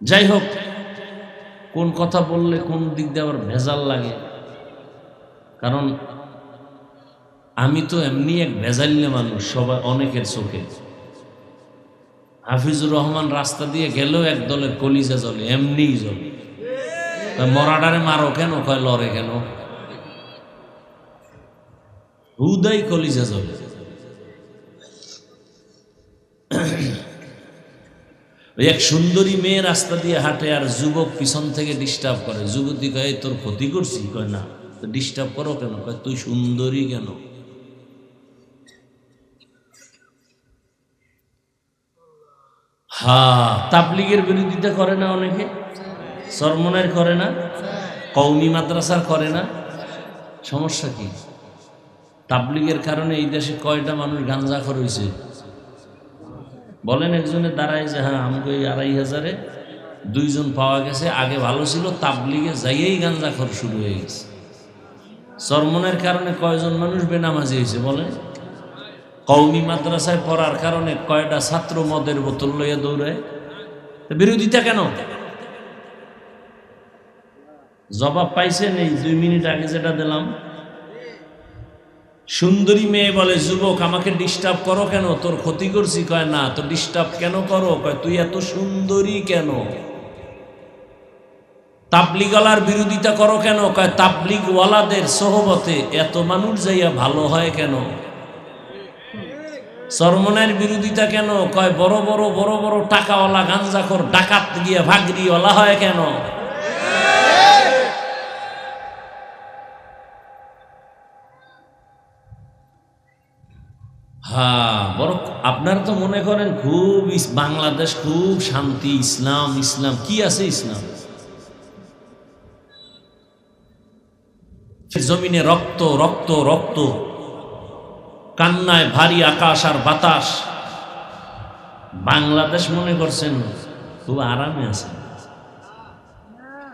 যাই হোক, কোন কথা বললে কোন দিক দিয়ে আবার ভেজাল লাগে, কারণ আমি তো এমনি এক ভেজাল্য মানুষ সবাই অনেকের চোখে। হাফিজুর রহমান রাস্তা দিয়ে গেলেও এক দলের কলিজা জ্বলে, এমনিই জ্বলে। মরাডারে মারো কেন, কয় লড়ে কেন, হুদাই কলিজা জ্বলে। এক সুন্দরী মেয়ে রাস্তা দিয়ে হাঁটে, আর যুবক পিছন থেকে ডিস্টার্ব করে। যুবতী কয় তোর ক্ষতি করছি, কয় না। তো ডিস্টার্ব করো কেন, কয় তুই সুন্দরী কেন। তাবলীগের বিরোধিতা করে না অনেকে, চরমনার করে না, কওমি মাদ্রাসার করে না, সমস্যা কি? তাবলীগের কারণে এই দেশে কয়টা মানুষ গাঞ্জাখোর হয়েছে বলেন? একজনে দাঁড়ায় যে হ্যাঁ আমাকে এই 2500-এ 2 জন পাওয়া গেছে, আগে ভালো ছিল, তাবলীগে যাইয়েই গাঞ্জাখোর শুরু হয়ে গেছে। চরমনের কারণে কয়জন মানুষ বেনামাজি হয়েছে বলেন? কওমি মাদ্রাসায় পড়ার কারণে কয়টা ছাত্র মদের বোতল লইয়া দৌড়ায়। বিরোধিতা কেন? জবাব পাইছেন এই 2 মিনিট আগে যেটা দিলাম। সুন্দরী মেয়ে বলে যুবক আমাকে ডিস্টার্ব করো কেন, তোর ক্ষতি করছি? কয় না। তো ডিস্টার্ব কেন করো? কয় তুই এত সুন্দরী কেন। তাবলীগওয়ালার বিরোধিতা করো কেন? কয় তাবলীগওয়ালাদের সোহবতে এত মানুষ যাইয়া ভালো হয় কেন। চরমনের বিরোধিতা কেন? কয় বড় বড় বড় বড় টাকাওয়ালা গাঞ্জাখোর ডাকাত গিয়া ভাগরিওয়ালা হয় কেন। বড় আপনারা তো মনে করেন খুব বাংলাদেশ খুব শান্তি, ইসলাম ইসলাম কি আছে? ইসলাম জমিনে রক্ত রক্ত রক্ত, কান্নায় ভারী আকাশ আর বাতাস। বাংলাদেশ মনে করছেন খুব আরামে আছে?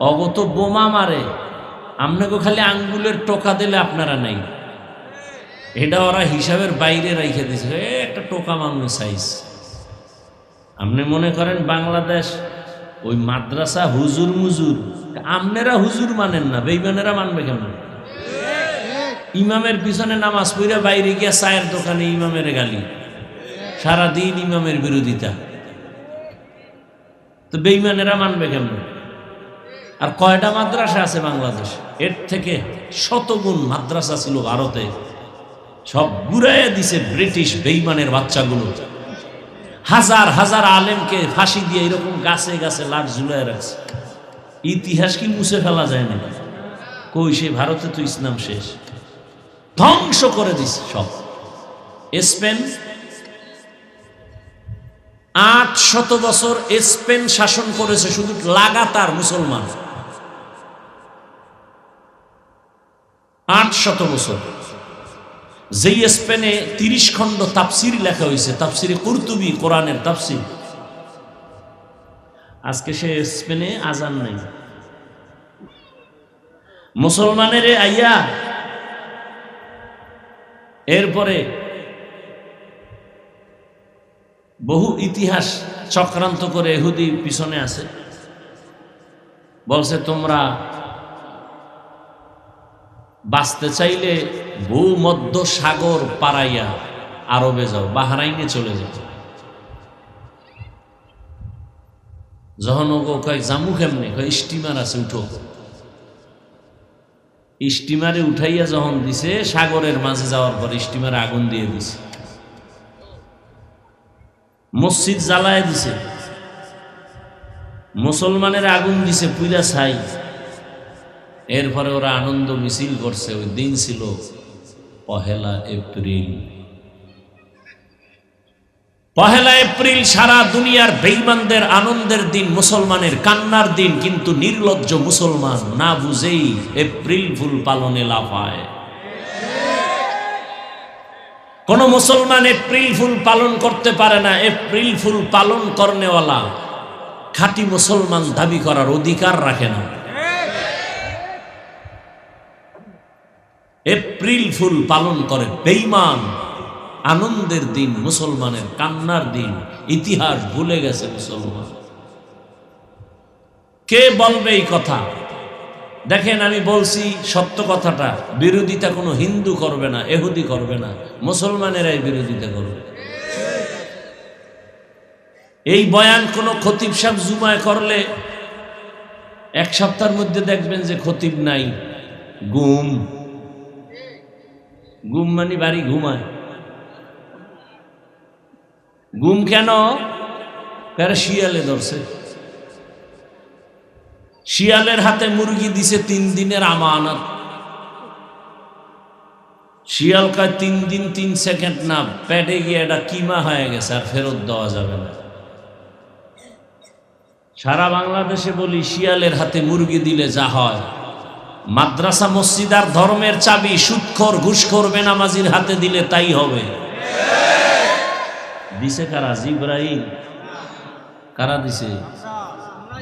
অগত বোমা মারে, আপনাকে খালি আঙ্গুলের টোকা দিলে আপনারা নাই, এটা ওরা হিসাবের বাইরে রেখে দিয়েছে, একটা টোকা মানুষ সাইজ। আপনি মনে করেন বাংলাদেশ ওই মাদ্রাসা হুজুর মুজুর, আপনারা হুজুর মানেন না, বেঈমানেরা মানবে কেমন? ইমামের পিছনে নামাজ পড়া বাইরে গিয়া চায়ের দোকানে ইমামের গালি, সারাদিন ইমামের বিরোধিতা। তো বেঈমানেরা মানবে কেমন? আর কয়টা মাদ্রাসা আছে বাংলাদেশ? এর থেকে শতগুণ মাদ্রাসা ছিল ভারতে, সব ঘুরাইয়া দিছে ব্রিটিশ বেঈমানের বাচ্চাগুলো। হাজার হাজার আলেমকে ফাঁসি দিয়ে এরকম গাছে গাছে লাট ঝুলাই রাখছে। ইতিহাস কি মুছে ফেলা যায় না? কই সে ভারতে তো ইসলাম শেষ, ধ্বংস করে দিছে সব। স্পেন 800 বছর স্পেন শাসন করেছে, শুধু লাগাতার মুসলমান। 800 বছর। যেই স্পেনে 30 খণ্ড তাফসির লেখা হয়েছে, তাফসিরে কুরতুবী, কোরআনের তাফসির। আজকে সে স্পেনে আজান নাই। মুসলমানের আইয়া এরপরে বহু ইতিহাস চক্রান্ত করে ইহুদি পিছনে আছে, বলছে তোমরা বাঁচতে চাইলে ভূমধ্য সাগর পারাইয়া আরবে যাও, বাহরাইনে চলে যাও। যখন ও কয় জামু কেমনে, কয় স্টিমার আছে উঠো। স্টিমারে উঠাইয়া যখন দিছে, সাগরের মাঝে যাওয়ার পর স্টিমারে আগুন দিয়ে দিছে, মসজিদ জ্বালায় দিছে, মুসলমানের আগুন দিছে পুইরা ছাই। এরপরে ওরা আনন্দ মিছিল করছে। ওই দিন ছিল 1 এপ্রিল। 1 এপ্রিল সারা দুনিয়ার বেঈমানদের আনন্দের দিন, মুসলমানের কান্নার দিন। কিন্তু নির্লজ্জ মুসলমান না বুঝেই এপ্রিল ফুল পালনে লাফায়। কোন মুসলমান এপ্রিল ফুল পালন করতে পারে না। এপ্রিল ফুল পালন করনেওয়ালা খাঁটি মুসলমান দাবি করার অধিকার রাখে না। এপ্রিল ফুল পালন করে বেঈমান। আনন্দের দিন, মুসলমানের কান্নার দিন। ইতিহাস ভুলে গেছে মুসলমান। কে বলবে এই কথা? দেখেন, আমি বলছি সত্য কথাটা। বিরোধিতা কোনো হিন্দু করবে না, ইহুদি করবে না, মুসলমানেরাই বিরোধিতা করবে। এই বয়ান কোন খতিব সাহেব জুমায় করলে 1 সপ্তাহের মধ্যে দেখবেন যে খতিব নাই। গুম গুম মানে বাড়ি ঘুমায়। গুম কেন? শিয়ালে ধরছে। শিয়ালের হাতে মুরগি দিছে 3 দিনের আমানত। শিয়াল কয় 3 দিন 3 সেকেন্ড না, পেটে গিয়ে এটা কিমা হয়ে গেছে, আর ফেরত দেওয়া যাবে না। সারা বাংলাদেশে বলি, শিয়ালের হাতে মুরগি দিলে যা হয়। মাদ্রাসা মসজিদ আর ধর্মের চাবি সুদখোর ঘুষখোর বেনামাজির হাতে দিলে তাই হবে। দিছে কারা? জিবরাইল। কারা দিছে?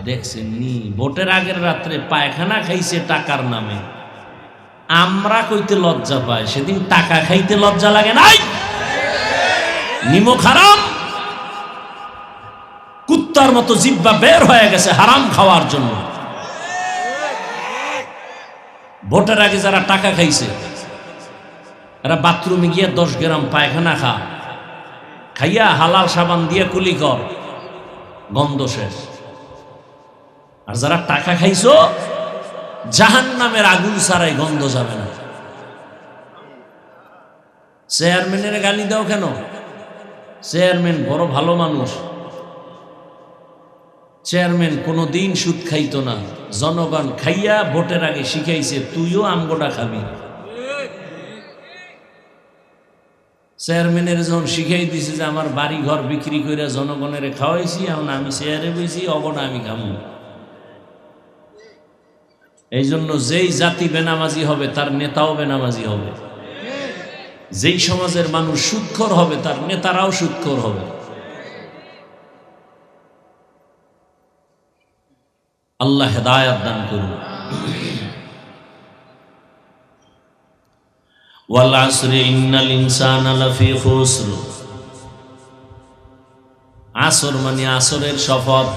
দেখছেন নি? ভোটের আগের রাত্রে পায়খানা খাইছে টাকার নামে। আমরা কইতে লজ্জা পাই, সেদিন টাকা খাইতে লজ্জা লাগে নাই? নিমক হারাম, কুত্তার মতো জিহ্বা বের হয়ে গেছে হারাম খাওয়ার জন্য। ভোটের আগে যারা টাকা খাইছে, এরা বাথরুমে গিয়ে 10 গ্রাম পায়খানা খাইয়া হালাল সাবান দিয়ে কুলি কর, গন্ধ শেষ। আর যারা টাকা খাইছো, জাহান্নামের আগুন ছাড়াই গন্ধ যাবে না। চেয়ারম্যানের গালি দাও কেন? চেয়ারম্যান বড় ভালো মানুষ। চেয়ারম্যান কোনোদিন সুদ খাইতো না। জনগণ খাইয়া ভোটের আগে শিখাইছে, তুইও আমগোটা খাবি। চেয়ারম্যানের যখন শিখাই দিছে যে আমার বাড়ি ঘর বিক্রি করে জনগণের খাওয়াইছি, এখন আমি চেয়ারে বইছি, অবনা আমি খামু। এই জন্য যেই জাতি বেনামাজি হবে, তার নেতাও বেনামাজি হবে। যেই সমাজের মানুষ সুদখোর হবে, তার নেতারাও সুদখোর হবে। আল্লাহ হেদায়েত দান করুন। ওয়াল আসরি ইন্নাল ইনসানা লাফি খুসর। আসর মানে আসরের শপথ।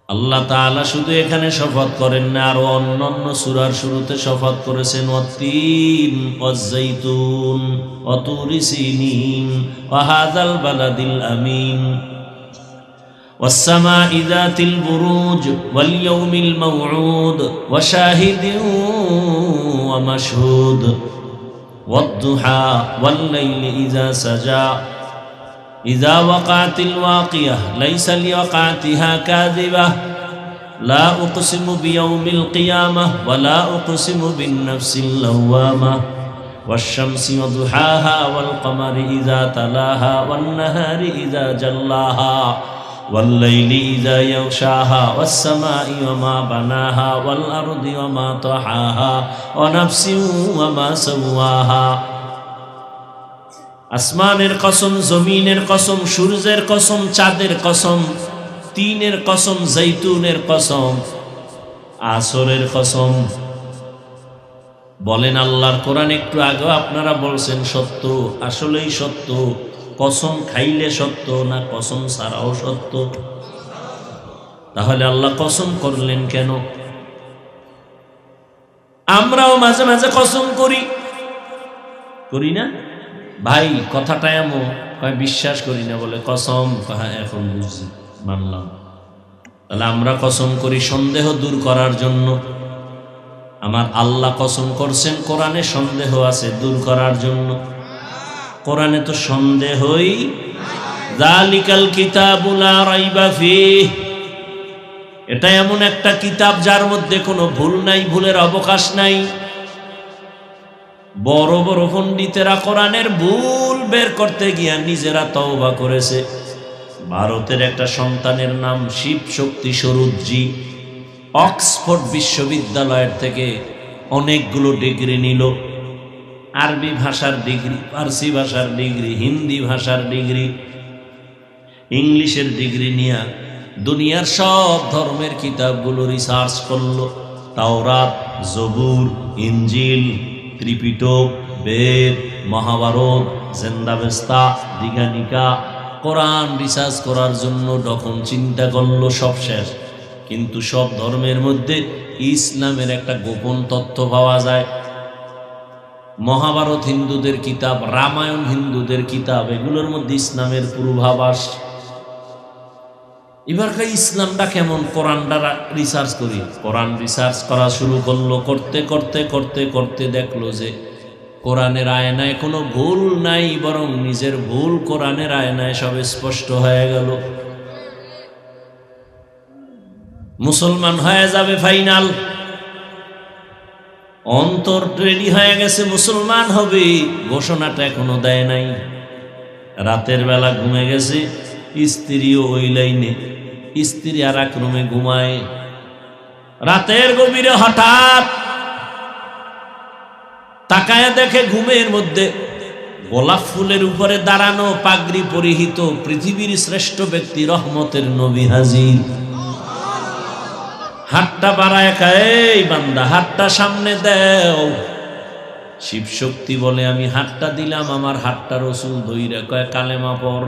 আল্লাহ তাআলা শুধু এখানে শপথ করেন না, আরো অন্যান্য সূরার শুরুতে শপথ করেছেন ওয়াত-তিন ওয়াজ-যাইতুন ওয়া তুরি সিনিন ওয়া হাযাল বালাদিল আমিন ওয়াস-সামাই যাতিল বুরুজ ওয়াল ইয়াউমিল মাওউদ ওয়া শাহিদিন ওয়া মাশহুদ ওয়াদ-দুহা ওয়াল লাইলি ইযা সাজা إذا وقعت الواقية ليس لوقعتها كاذبة لا أقسم بيوم القيامة ولا أقسم بالنفس اللوامة والشمس وضحاها والقمر إذا تلاها والنهار إذا جلاها والليل إذا يغشاها والسماء وما بناها والأرض وما طحاها ونفس وما سواها আসমানের কসম, জমিনের কসম, সূর্যের কসম, চাঁদের কসম, তিনের কসম, জৈতুনের কসম, আসরের কসম। বলেন আল্লাহর কোরআন একটু আগে আপনারা বলছেন সত্য, আসলেই সত্য। কসম খাইলে সত্য না কসম ছাড়াও সত্য? তাহলে আল্লাহ কসম করলেন কেন? আমরাও মাঝে মাঝে কসম করি না ভাই? কথাটা এমন কয় বিশ্বাস করি না, বলে কসম, হ্যাঁ এখন বুঝছি, মানলাম। তাহলে আমরা কসম করি সন্দেহ দূর করার জন্য। আমার আল্লাহ কসম করছেন কোরআনে সন্দেহ আছে দূর করার জন্য। কোরআনে তো সন্দেহই, যালিকাল কিতাবু লা রাইবা ফীহ, এটা এমন একটা কিতাব যার মধ্যে কোনো ভুল নাই, ভুলের অবকাশ নাই। বড় বড় পণ্ডিতেরা কোরআনের ভুল বের করতে গিয়া নিজেরা তওবা করেছে। ভারতের একটা সন্তানের নাম শিব শক্তি স্বরূপজি, অক্সফোর্ড বিশ্ববিদ্যালয়ের থেকে অনেকগুলো ডিগ্রি নিল। আরবি ভাষার ডিগ্রি, ফার্সি ভাষার ডিগ্রি, হিন্দি ভাষার ডিগ্রি, ইংলিশের ডিগ্রি নিয়ে দুনিয়ার সব ধর্মের কিতাবগুলো রিসার্চ করলো। তাওরাত, জবুর, ইনজিল, ত্রিপিটক, বেদ, মহাভারত, জেন্দাবেস্তা, দিঘানিকা, কোরআন রিসার্চ করার জন্য যখন চিন্তা করলো সব শেষ। কিন্তু সব ধর্মের মধ্যে ইসলামের একটা গোপন তথ্য পাওয়া যায়। মহাভারত হিন্দুদের কিতাব, রামায়ণ হিন্দুদের কিতাব, এগুলোর মধ্যে ইসলামের পূর্বাভাস। এবারকার ইসলামটা কেমন, কোরআনটা রিসার্চ করি। কোরআন রিসার্চ করা শুরু করলো, করতে করতে করতে করতে দেখলো যে কোরআনের আয়নায় কোনো ভুল নাই, বরং নিজের ভুল কোরআনের আয়নায় সব স্পষ্ট হয়ে গেল। মুসলমান হয়ে যাবে ফাইনাল, অন্তর রেডি হয়ে গেছে, মুসলমান হবে, ঘোষণাটা এখনো দেয় নাই। রাতের বেলা ঘুমে গেছে, স্ত্রীও ওই লাইনে, স্ত্রী আর এক রুমে ঘুমায়। রাতের গভীরে হঠাৎ তাকায় দেখে ঘুমের মধ্যে গোলাপ ফুলের উপরে দাঁড়ানো, পাগড়ি পরিহিত পৃথিবীর শ্রেষ্ঠ ব্যক্তি রহমতের নবী হাজির। হাতটা বাড়ায় খায়, এই বান্দা হাতটা সামনে দেও। শিব শক্তি বলে আমি হাতটা দিলাম, আমার হাতটা রসুল ধইরা কয় কালেমা পড়।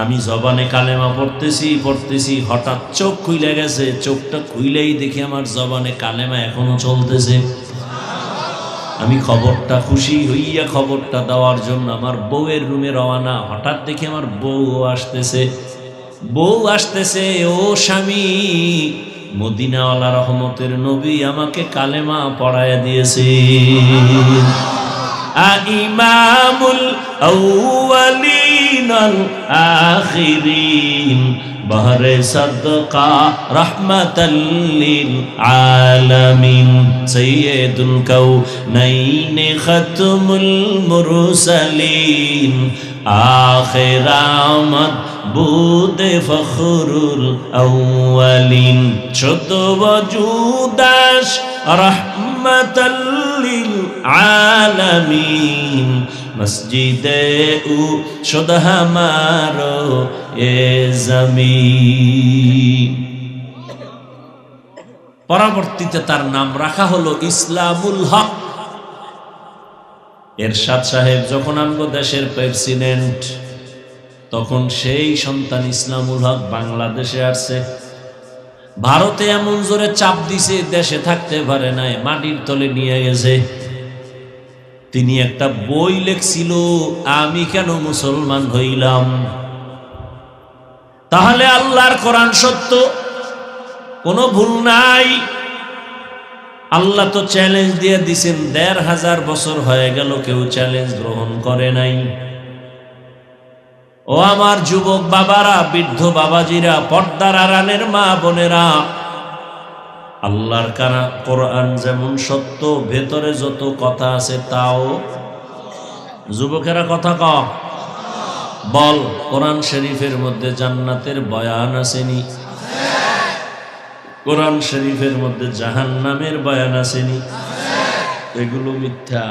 আমি জবানে কালেমা পড়তেছি, হঠাৎ চোখ খুইলে গেছে। চোখটা খুইলেই দেখি আমার জবানে কালেমা এখনো চলতেছে। আমি খবরটা খুশি হইয়া খবরটা দেওয়ার জন্য আমার বউয়ের রুমে রওনা। হঠাৎ দেখি আমার বউ আসতেছে, ও স্বামী, মদিনাওয়ালা রহমতের নবী আমাকে কালেমা পড়ায় দিয়েছে। ইমামুল আউয়ালিন আল আখিরিন বহরে সদকা রহমাতাল লিল আলামিন সাইয়্যিদুল কাউনাইন খাতমুল মুরসালিন আখিরামত বুদে ফখরুল আউয়ালিন শত ওজুদাস রহমাতাল লিল আলামিন মসজিদে উ শত হামারো এ জমিন। পরবর্তীতে তার নাম রাখা হলো ইসলামুল হক। এরশাদ সাহেব যখন আমগো দেশের প্রেসিডেন্ট, তখন সেই সন্তান ইসলামুল হক বাংলাদেশে আসছে। ভারতে এমন জোরে চাপ দিছে, দেশে থাকতে পারে নাই, মাটির তলে নিয়ে গেছে। তিনি একটা বই লিখছিল, আমি কেন মুসলমান হইলাম। তাহলে আল্লাহর কোরআন সত্য, কোনো ভুল নাই। আল্লাহ তো চ্যালেঞ্জ দিয়ে দিছেন, ১৫০০ বছর হয়ে গেল কেউ চ্যালেঞ্জ গ্রহণ করে নাই। ও আমার যুবক বাবারা, বৃদ্ধ বাবাজিরা, পর্দার আড়ালের মা বোনেরা, আল্লাহর কোরআন যেমন সত্য, ভেতরে যত কথা আছে তাও। যুবকেরা কথা ক, বল, কোরআন শরীফের মধ্যে জান্নাতের বয়ান আসেনি? কোরআন শরীফের মধ্যে জাহান্নামের বয়ান আসেনি? এগুলো মিথ্যা।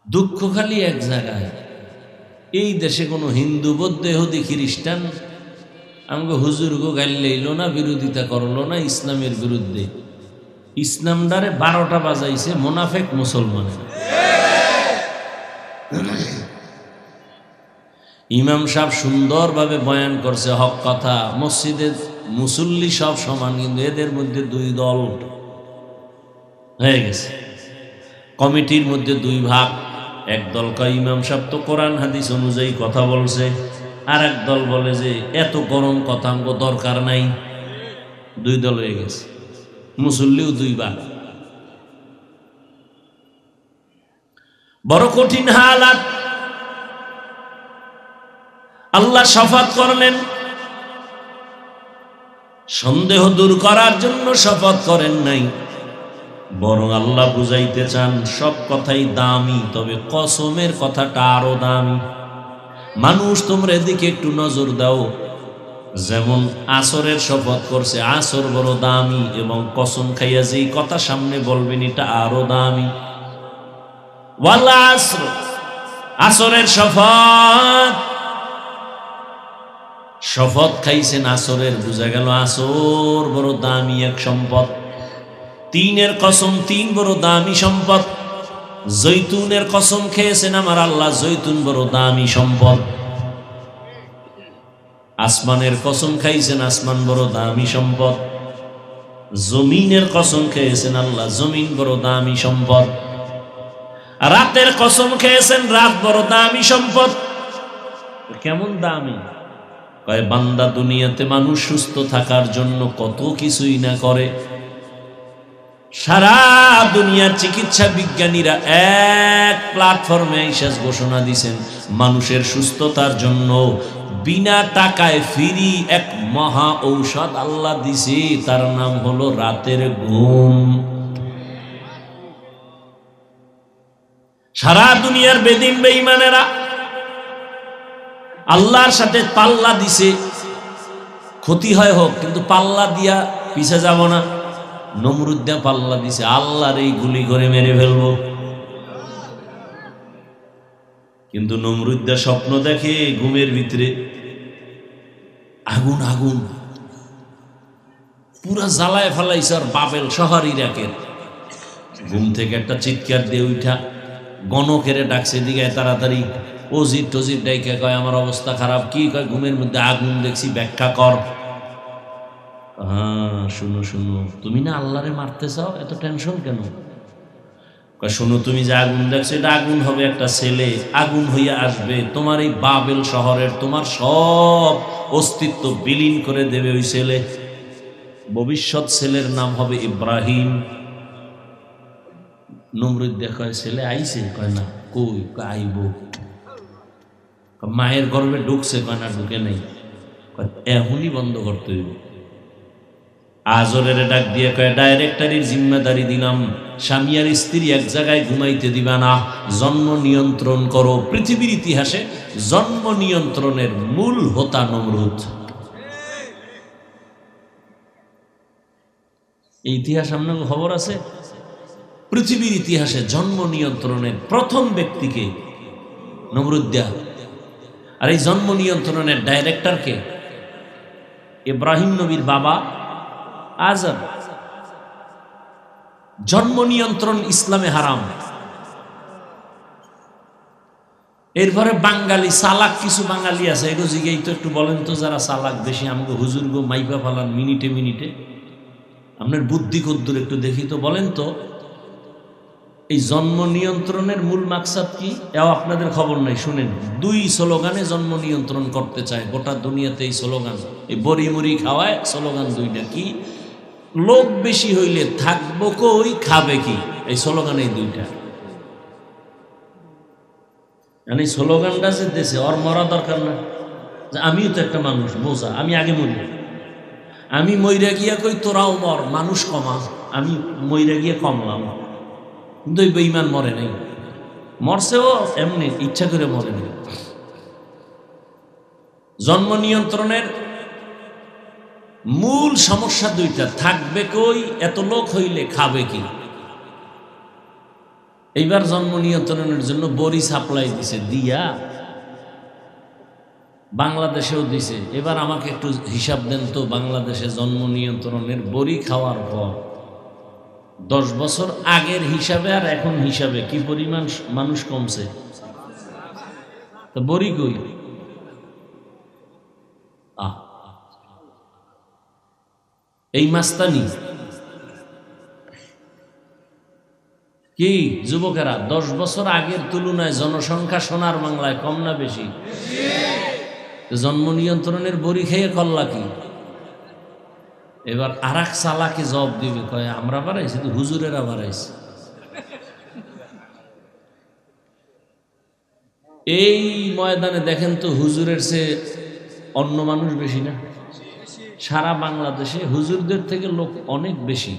দুঃখ খালি এক জায়গায়, এই দেশে কোনো হিন্দু, বৌদ্ধ, ইহুদি, খ্রিস্টান আমাকে হুজুরগো গাইল লইল না, বিরোধিতা করলো না ইসলামের বিরুদ্ধে। ইসলামটারে ১২টা বাজাইছে মোনাফেক মুসলমানের। ইমাম সাহেব সুন্দরভাবে বয়ান করছে হক কথা, মসজিদের মুসল্লি সব সমান, কিন্তু এদের মধ্যে দুই দল হয়ে গেছে। কমিটির মধ্যে দুই ভাগ। এক দল কয় ইমাম সাহেব তো কোরআন হাদিস অনুযায়ী কথা বলছে, আর এক দল বলে যে এত গরম কথা আমগো দরকার নাই। দুই দল হয়ে গেছে, মুসল্লিও দুই ভাগ। বড় কঠিন হালাত। আল্লাহ শপথ করলেন, সন্দেহ দূর করার জন্য শপথ করেন নাই, বরং আল্লাহ বুঝাইতে চান সব কথাই দামি, তবে কসমের কথাটা আরো দামি। মানুষ তোমরা এদিকে একটু নজর দাও। যেমন আসরের শপথ করছে, আসর বড় দামি, এবং কসম খাইয়া যেই কথা সামনে বলবেন এটা আরো দামি। ওয়াল আসর, আসরের শপথ, শপথ খাইছেন আসরের, বুঝা গেল আসর বড় দামি এক সম্পদ। তিনের কসম, তিন বড় দামি সম্পদ। জৈতুনের কসম খেয়েছেন আমার আল্লাহ, জৈতুন বড় দামি সম্পদ। আসমানের কসম খাইছেন, আসমান বড় দামি সম্পদ। জমিনের কসম খেয়েছেন আল্লাহ, জমিন বড় দামি সম্পদ। রাতের কসম খেয়েছেন, রাত বড় দামি সম্পদ। কেমন দামি? কয় বান্দা দুনিয়াতে মানুষ সুস্থ থাকার জন্য কত কিছুই না করে। সারা দুনিয়ার চিকিৎসা বিজ্ঞানীরা এক প্ল্যাটফর্মে এসে ঘোষণা দিয়েছেন, মানুষের সুস্থতার জন্য বিনা টাকায় ফ্রি এক মহা ঔষধ আল্লাহ দিছে, তার নাম হলো রাতের ঘুম। সারা দুনিয়ার বেদিন বেঈমানেরা আল্লাহর সাথে পাল্লা দিছে, ক্ষতি হয় হোক, কিন্তু পাল্লা দিয়া পিছে যাব না। নমরুদ পাল্লা দিছে, আল্লাহর এই গুলি করে মেরে ফেলবো। কিন্তু নমরুদ স্বপ্ন দেখে ঘুমের ভিতরে আগুন আগুন, পুরা জ্বালায় ফেলাইছে আর বাবেল শহর ইরাকের। ঘুম থেকে একটা চিৎকার দিয়ে উঠা গণকেরে ডাকছে, দিকে তাড়াতাড়ি অজির টজির ডাইকে কয় আমার অবস্থা খারাপ। কি কয়? ঘুমের মধ্যে আগুন দেখছি, ব্যাখ্যা কর। হ্যাঁ শুনো শুনো, তুমি না আল্লাহরে মারতে চাও, এত টেনশন কেন? কয় শোনো, তুমি যে আগুন দেখছো এটা আগুন হবে একটা ছেলে, আগুন হইয়া আসবে তোমার এই বাবেল শহরের, তোমার সব অস্তিত্ব বিলীন করে দেবে ওই ছেলে। ভবিষ্যৎ ছেলের নাম হবে ইব্রাহিম। নমরুদ কয় ছেলে আইছে? কয় না। কই? আইব। মায়ের গর্ভে ঢুকছে? কয় না ঢুকে নেই। এখনই বন্ধ করতে হইব। আজরের ডাক দিয়ে কয় ডাইরেক্টরির জিম্মেদারি দিলাম, স্বামী আর স্ত্রী এক জায়গায় ঘুমাইতে দিবা না, জন্ম নিয়ন্ত্রণ করো। পৃথিবীর ইতিহাসে জন্ম নিয়ন্ত্রণের মূল হোতা নমরুদ। এই ইতিহাস আপনার খবর আছে? পৃথিবীর ইতিহাসে জন্ম নিয়ন্ত্রণের প্রথম ব্যক্তিকে নমরুদ। আর এই জন্ম নিয়ন্ত্রণের ডাইরেক্টরকে ইব্রাহিম নবীর বাবা আজর। জন্ম নিয়ন্ত্রণ ইসলামে হারাম। এরপরে বাঙালি চালাক কিছু বাঙালি আছে, এগো জিগেই তো একটু বলেন তো, যারা চালাক বেশি আমাকে হুজুর গো মাইপা ফালান মিনিটে মিনিটে, আপনার বুদ্ধি কদ্দুর একটু দেখি তো, বলেন তো এই জন্ম নিয়ন্ত্রণের মূল মাকসাদ কি? এও আপনাদের খবর নাই, শুনেন। 2 স্লোগানে জন্ম নিয়ন্ত্রণ করতে চায় গোটা দুনিয়াতে। এই স্লোগান, এই বড়ি মুড়ি খাওয়ায় স্লোগান 2টা। কি? লোক বেশি হইলে থাকবো কই, খাবে কি? এই স্লোগান এই 2টা। মানে স্লোগানটা যে দেশে, ওর মরা দরকার না, যে আমিও তো একটা মানুষ, বোঝা, আমি আগে মরি, আমি মইরা গিয়া কই তোরাও মর, মানুষ কমা, আমি মইরা গিয়া কমলাম। কিন্তু ওই বেঈমান মরে নাই, মরছেও এমনি ইচ্ছা করে মরে নাই। জন্ম নিয়ন্ত্রণের মূল সমস্যা 2টা, থাকবে কই, এত লোক হইলে খাবে কি। এইবার জন্ম নিয়ন্ত্রণের জন্য বড়ি সাপ্লাই দিছে, দিয়া বাংলাদেশেও দিছে। এবার আমাকে একটু হিসাব দেন তো, বাংলাদেশে জন্ম নিয়ন্ত্রণের বড়ি খাওয়ার পর 10 বছর আগের হিসাবে আর এখন হিসাবে কি পরিমাণ মানুষ কমছে? তো বড়ি কই? এই মাস্তানি কি যুবকেরা, 10 বছর আগের তুলনায় জনসংখ্যা সোনার বাংলায় কম না বেশি? জন্ম নিয়ন্ত্রণের বড়ি খেয়ে করলা কি? এবার আর এক চালাকে জবাব দিবে, কয় আমরা বাড়াইছি তো, হুজুরেরা বাড়াইছে। এই ময়দানে দেখেন তো, হুজুরের চেয়ে অন্য মানুষ বেশি না? সারা বাংলাদেশে হুজুরদের থেকে লোক অনেক বেশি।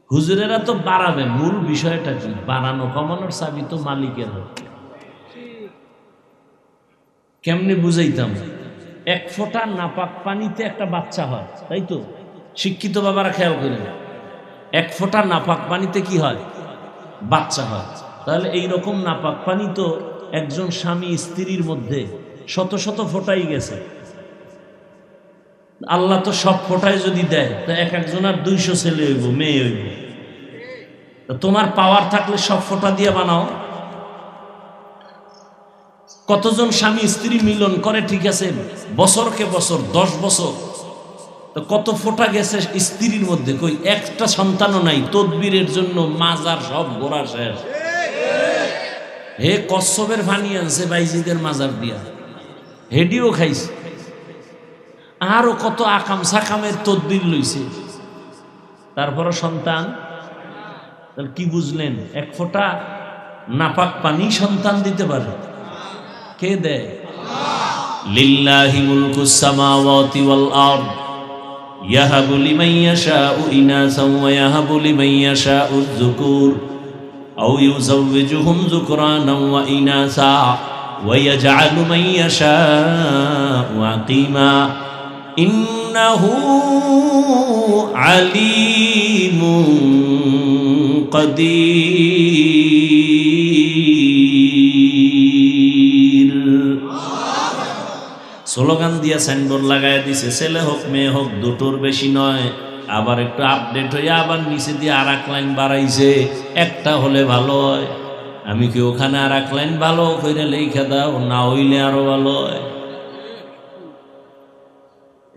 হুজুরেরা তো বাড়াবে, মূল বিষয়টা কি? বাড়ানো কমানোর চাবি তো মালিকের। কেমনে বুঝাইতাম? 1 ফোঁটা নাপাক পানিতে একটা বাচ্চা হয়, তাই তো? শিক্ষিত বাবারা খেয়াল করেন, 1 ফোঁটা নাপাক পানিতে কি হয়? বাচ্চা হয়। তাহলে এই রকম নাপাক পানি তো একজন স্বামী স্ত্রীর মধ্যে শত শত ফোঁটাই গেছে। আল্লাহ তো সব ফোঁটায় যদি দেয়, তো এক একজনের 200 ছেলে হইব, মেয়ে হইব। তোমার পাওয়ার থাকলে সব ফোঁটা দিয়ে বানাও। কতজন স্বামী স্ত্রী মিলন করে, ঠিক আছে, বছরকে বছর, 10 বছর, তো কত ফোঁটা গেছে স্ত্রীর মধ্যে, কই একটা সন্তানও নাই। তদবিরের জন্য মাজার সব ঘোরা শেষ। হে কচ্ছপের ফানি আনছে বাইজিদের মাজার দিয়া, হেডিও খাইছে, আরো কত আকাম সাকামের তদবির লইছে, তারপরও সন্তান। তাহলে কি বুঝলেন? 1 ফোঁটা নাপাক পানি সন্তান দিতে পারে? কে দেয়? লিল্লাহি মুলকুস সামাওয়াতি ওয়াল আরদ ইয়াহাবু লিমান ইয়াশাউ ইনাসাও ওয়া ইয়াহাবু লিমান ইয়াশাউ যুকুর আও ইউযাওবিজুহুম যুকরানাও ওয়া ইনাসা ওয়া ইয়াজআলু মান ইয়াশাউ আকিমা ইন্নাহু আলিমুন কাদির। স্লোগান দিয়া সাইনবোর্ড লাগাই দিছে, ছেলে হোক মেয়ে হোক, 2টোর বেশি নয়। আবার একটু আপডেট হয়ে আবার নিচে দিয়ে আর এক লাইন বাড়াইছে, একটা হলে ভালো হয়। আমি কি ওখানে আর এক লাইন ভালো করে লেখা দাও, না হইলে আরো ভালো হয়।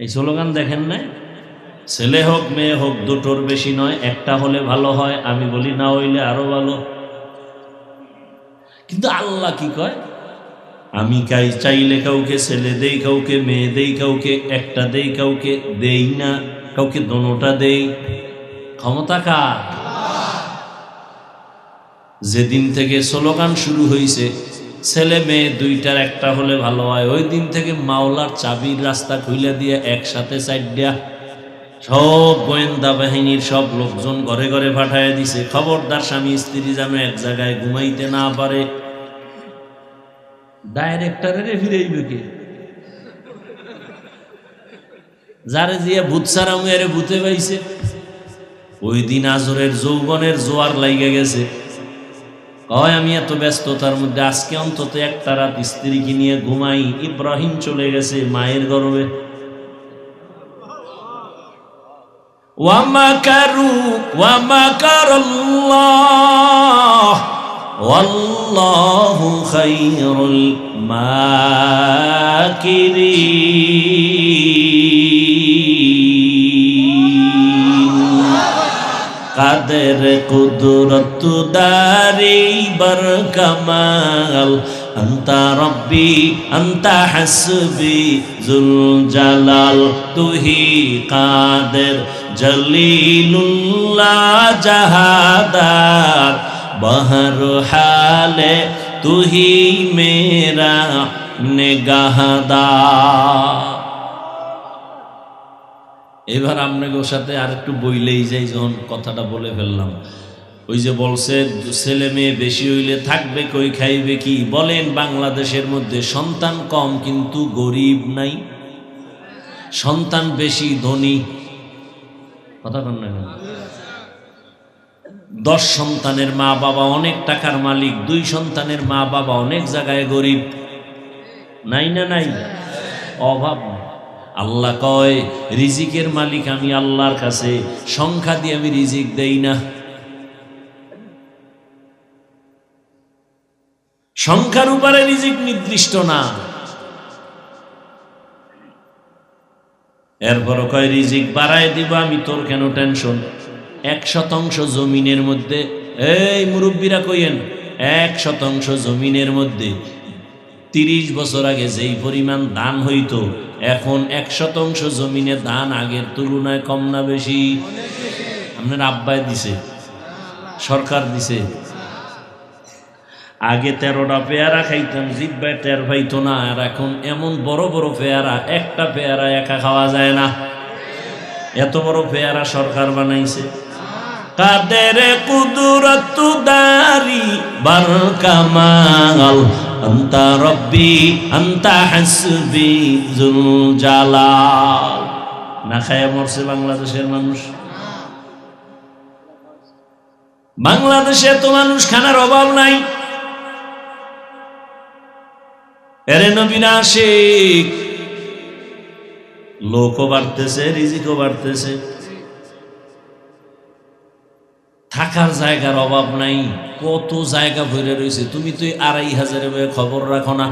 এই স্লোগান দেখেন না? ছেলে হোক মেয়ে হোক, 2টোর বেশি নয়, একটা হলে ভালো হয়। আমি বলি না হইলে আরো ভালো। কিন্তু আল্লাহ কি কয়? আমি চাইলে কাউকে ছেলে দেই, কাউকে মেয়ে দেই, কাউকে একটা দেই, কাউকে দেই না, কাউকে দোনোটা দেই। ক্ষমতা কার? যেদিন থেকে স্লোগান শুরু হয়েছে ছেলে মেয়ে 2টার একটা হলে ভালো হয়, ওই দিন থেকে মাওলার চাবির রাস্তা খুইলা দিয়ে একসাথে 4টা সব গোয়েন্দা বাহিনীর সব লোকজন ঘরে ঘরে পাঠাইয়া দিছে। খবরদার স্বামী স্ত্রী যেন এক জায়গায় ঘুমাইতে না পারে। ডাইরেক্টরের ফিরাইবে কে? যারে জিয়া ভূত সারা মেয়েরে ভূতে পাইছে। ওই দিন আজরের যৌবনের জোয়ার লাইগে গেছে। কয় আমি এত ব্যস্ততার মধ্যে আজকে অন্তত একটা রাত স্ত্রীকে নিয়ে ঘুমাই। ইব্রাহিম চলে গেছে মায়ের গর্ভে। ওয়ামাকারু ওয়ামাকারাল্লাহ ওয়াল্লাহু খায়রুল মাকিরিন। কাদের কুদরত দারি বার কামাল, আন্তা রব্বি আন্তা হাসবি জুল জালাল। তুহি কাদের জলিলুল্লাহ জাহাদার, বহর হালে তুহি মেরা নেগাহদার। এবার আপনাদের সাথে আর একটু বইলেই যাই, যখন কথাটা বলে ফেললাম। ওই যে বলছে ছেলে মেয়ে বেশি হইলে থাকবে কই, খাইবে কি? বলেন বাংলাদেশের মধ্যে সন্তান কম কিন্তু গরিব নাই, সন্তান বেশি ধনী। কথা কন না কেন? 10 সন্তানের মা বাবা অনেক টাকার মালিক, 2 সন্তানের মা বাবা অনেক জায়গায় গরিব। নাই না নাই? অভাব নাই। আল্লাহ কয় রিজিকের মালিক আমি আল্লাহর কাছে, সংখ্যা দিয়ে আমি রিজিক দেই না। সংখ্যার উপরে রিজিক নির্দিষ্ট না। এরপরও কয় রিজিক বাড়ায় দিব আমি, তোর কেন টেনশন? 1% জমিনের মধ্যে, এই মুরব্বীরা কইেন, 1% জমিনের মধ্যে 30 বছর আগে যেই পরিমাণ ধান হইতো, এখন 1% জমিনে ধান আগের তুলনায় কম না বেশি? আপনার আব্বাই দিছে, সরকার দিছে। আগে 13টা পেয়ারা খাইতাম, জিব্বায় টের পাইতো না। আর এখন এমন বড় বড় পেয়ারা, একটা পেয়ারা একা খাওয়া যায় না, এত বড় পেয়ারা সরকার বানাইছে। কাদের কুদরত দারি বার কামাল, আন্তা রব্বি আন্তা হাসবি জুল জালাল। না খায়া মরছে বাংলাদেশের মানুষ। বাংলাদেশে তো মানুষ খানার অভাব নাই। এরে নবীনা আশিক, লোকও বাড়তেছে, রিজিকও বাড়তেছে, থাকার জায়গার অভাব নাই। কত জায়গা ভরে রয়েছে, তুমি তো 2500 খবর রাখো না।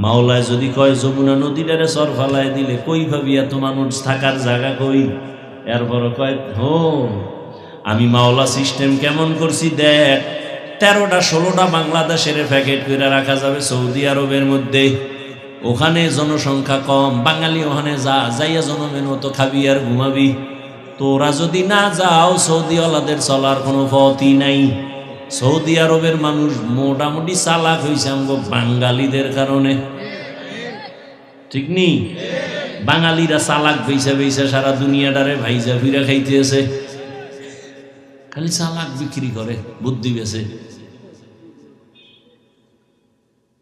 মাওলায় যদি কয় যমুনা নদীটারে সর ফালায় দিলে, কই ভাবি এত মানুষ থাকার জায়গা কই? এরপর কয় হো আমি মাওলা সিস্টেম কেমন করছি দেখ, 13টা 16টা বাংলাদেশের প্যাকেট করে রাখা যাবে সৌদি আরবের মধ্যে। ওখানে জনসংখ্যা কম, বাঙালি ওখানে যাইয়া জনমের মতো খাবি আর ঘুমাবি। তোরা যদি না যাও, সৌদিওয়ালাদের চলার কোনো পথই নাই। সৌদি আরবের মানুষ মোটামুটি চালাক হয়েছে আমগো বাঙালিদের কারণে, ঠিক নি? বাঙালিরা চালাক বেইসা বেইসা সারা দুনিয়াটারে ভাইজা ফিরা খাইতেছে। খালি চালাক বিক্রি করে, বুদ্ধি বেছে।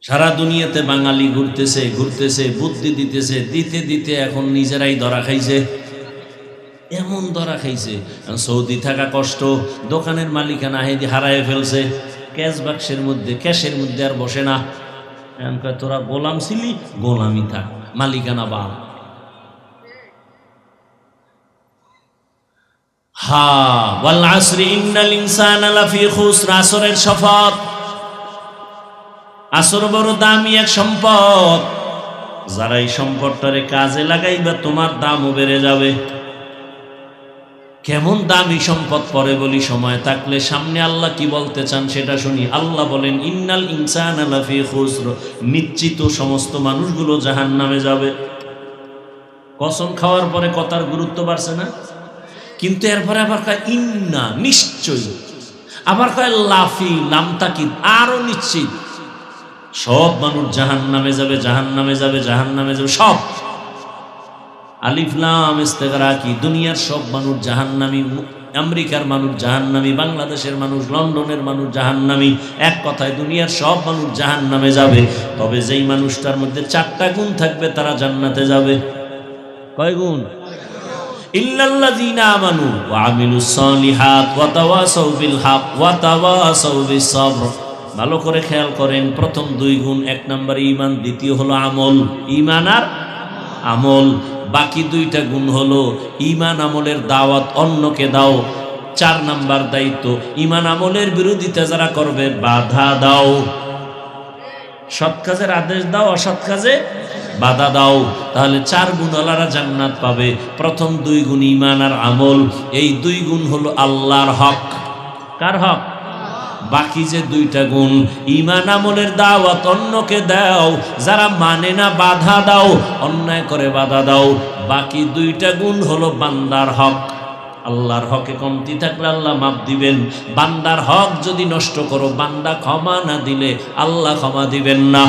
সারা দুনিয়াতে বাঙালি ঘুরতেছে ঘুরতেছে, বুদ্ধি দিতেছে, দিতে দিতে এখন নিজেরাই ধরা খাইছে। এমন ধরা খাইছে, সৌদি থাকা কষ্ট, দোকানের মালিকানা হারায় ফেলছে, ক্যাশ বাক্সের মধ্যে, ক্যাশের মধ্যে আর বসে না। এখন কয় তোরা গোলাম ছিলি, গোলামি থাক, মালিকানা বাল। হা ওয়াল আসরি ইন্নাল ইনসানা লাফি খুসর, আসরের শপথ। আসর বড় দামি এক সম্পদ, যারা এই সম্পদটারে কাজে লাগাইবা তোমার দামও বেড়ে যাবে। কেমন দামি সম্পদ পরে বলি, সময় থাকলে। সামনে আল্লাহ কি বলতে চান সেটা শুনি। আল্লাহ বলেন ইন্নাল ইনসানা লাফি খুসর, নিশ্চিত সমস্ত মানুষগুলো জাহান্নামে যাবে। কসম খাওয়ার পরে কথার গুরুত্ব বাড়ছে না? কিন্তু এরপরে আবার কয় ইন্না, নিশ্চয়ই। আবার কয় লাফি, লামতাকিদ, আরো নিশ্চিত। সব মানুষ জাহান্নামে যাবে, জাহান্নামে যাবে, জাহান্নামে যাবে, সব। আলিফ লাম ইস্তেগরাকি, দুনিয়ার সব মানুষ জাহান্নামী। আমেরিকার মানুষ জাহান্নামী, বাংলাদেশের মানুষ, লন্ডনের মানুষ জাহান্নামী। এক কথায় দুনিয়ার সব মানুষ জাহান্নামে যাবে। তবে যেই মানুষটার মধ্যে 4টা গুণ থাকবে তারা জান্নাতে যাবে। কয় গুণ? ইল্লাল্লাযীনা আমানু ওয়া আমিলুস সালিহাত ওয়া তাওয়াসাউ বিল হক ওয়া তাওয়াসাউ বিস সাবর। ভালো করে খেয়াল করেন, প্রথম 2 গুণ, 1 নম্বর ঈমান, দ্বিতীয় হলো আমল। ঈমান আর আমল। বাকি 2টা গুণ হলো ঈমান আমলের দাওয়াত অন্যকে দাও, 4 নাম্বার দায়িত্ব, ঈমান আমলের বিরোধিতা যারা করবে বাধা দাও। সৎ কাজের আদেশ দাও, অসৎ কাজে বাধা দাও। তাহলে 4 গুণওয়ালারা জান্নাত পাবে। প্রথম 2 গুণ ঈমান আর আমল, এই 2 গুণ হলো আল্লাহর হক। কার হক? বাকি যে 2টা গুণ, ঈমান আমলের দাওয়াত অন্যকে দাও, যারা মানে না বাধা দাও, অন্যায় করে বাধা দাও। বাকি 2টা গুণ হলো বান্দার হক। আল্লাহর হকে কমতি থাকলে আল্লাহ মাফ দিবেন। বান্দার হক যদি নষ্ট করো, বান্দা ক্ষমা না দিলে আল্লাহ ক্ষমা দিবেন না।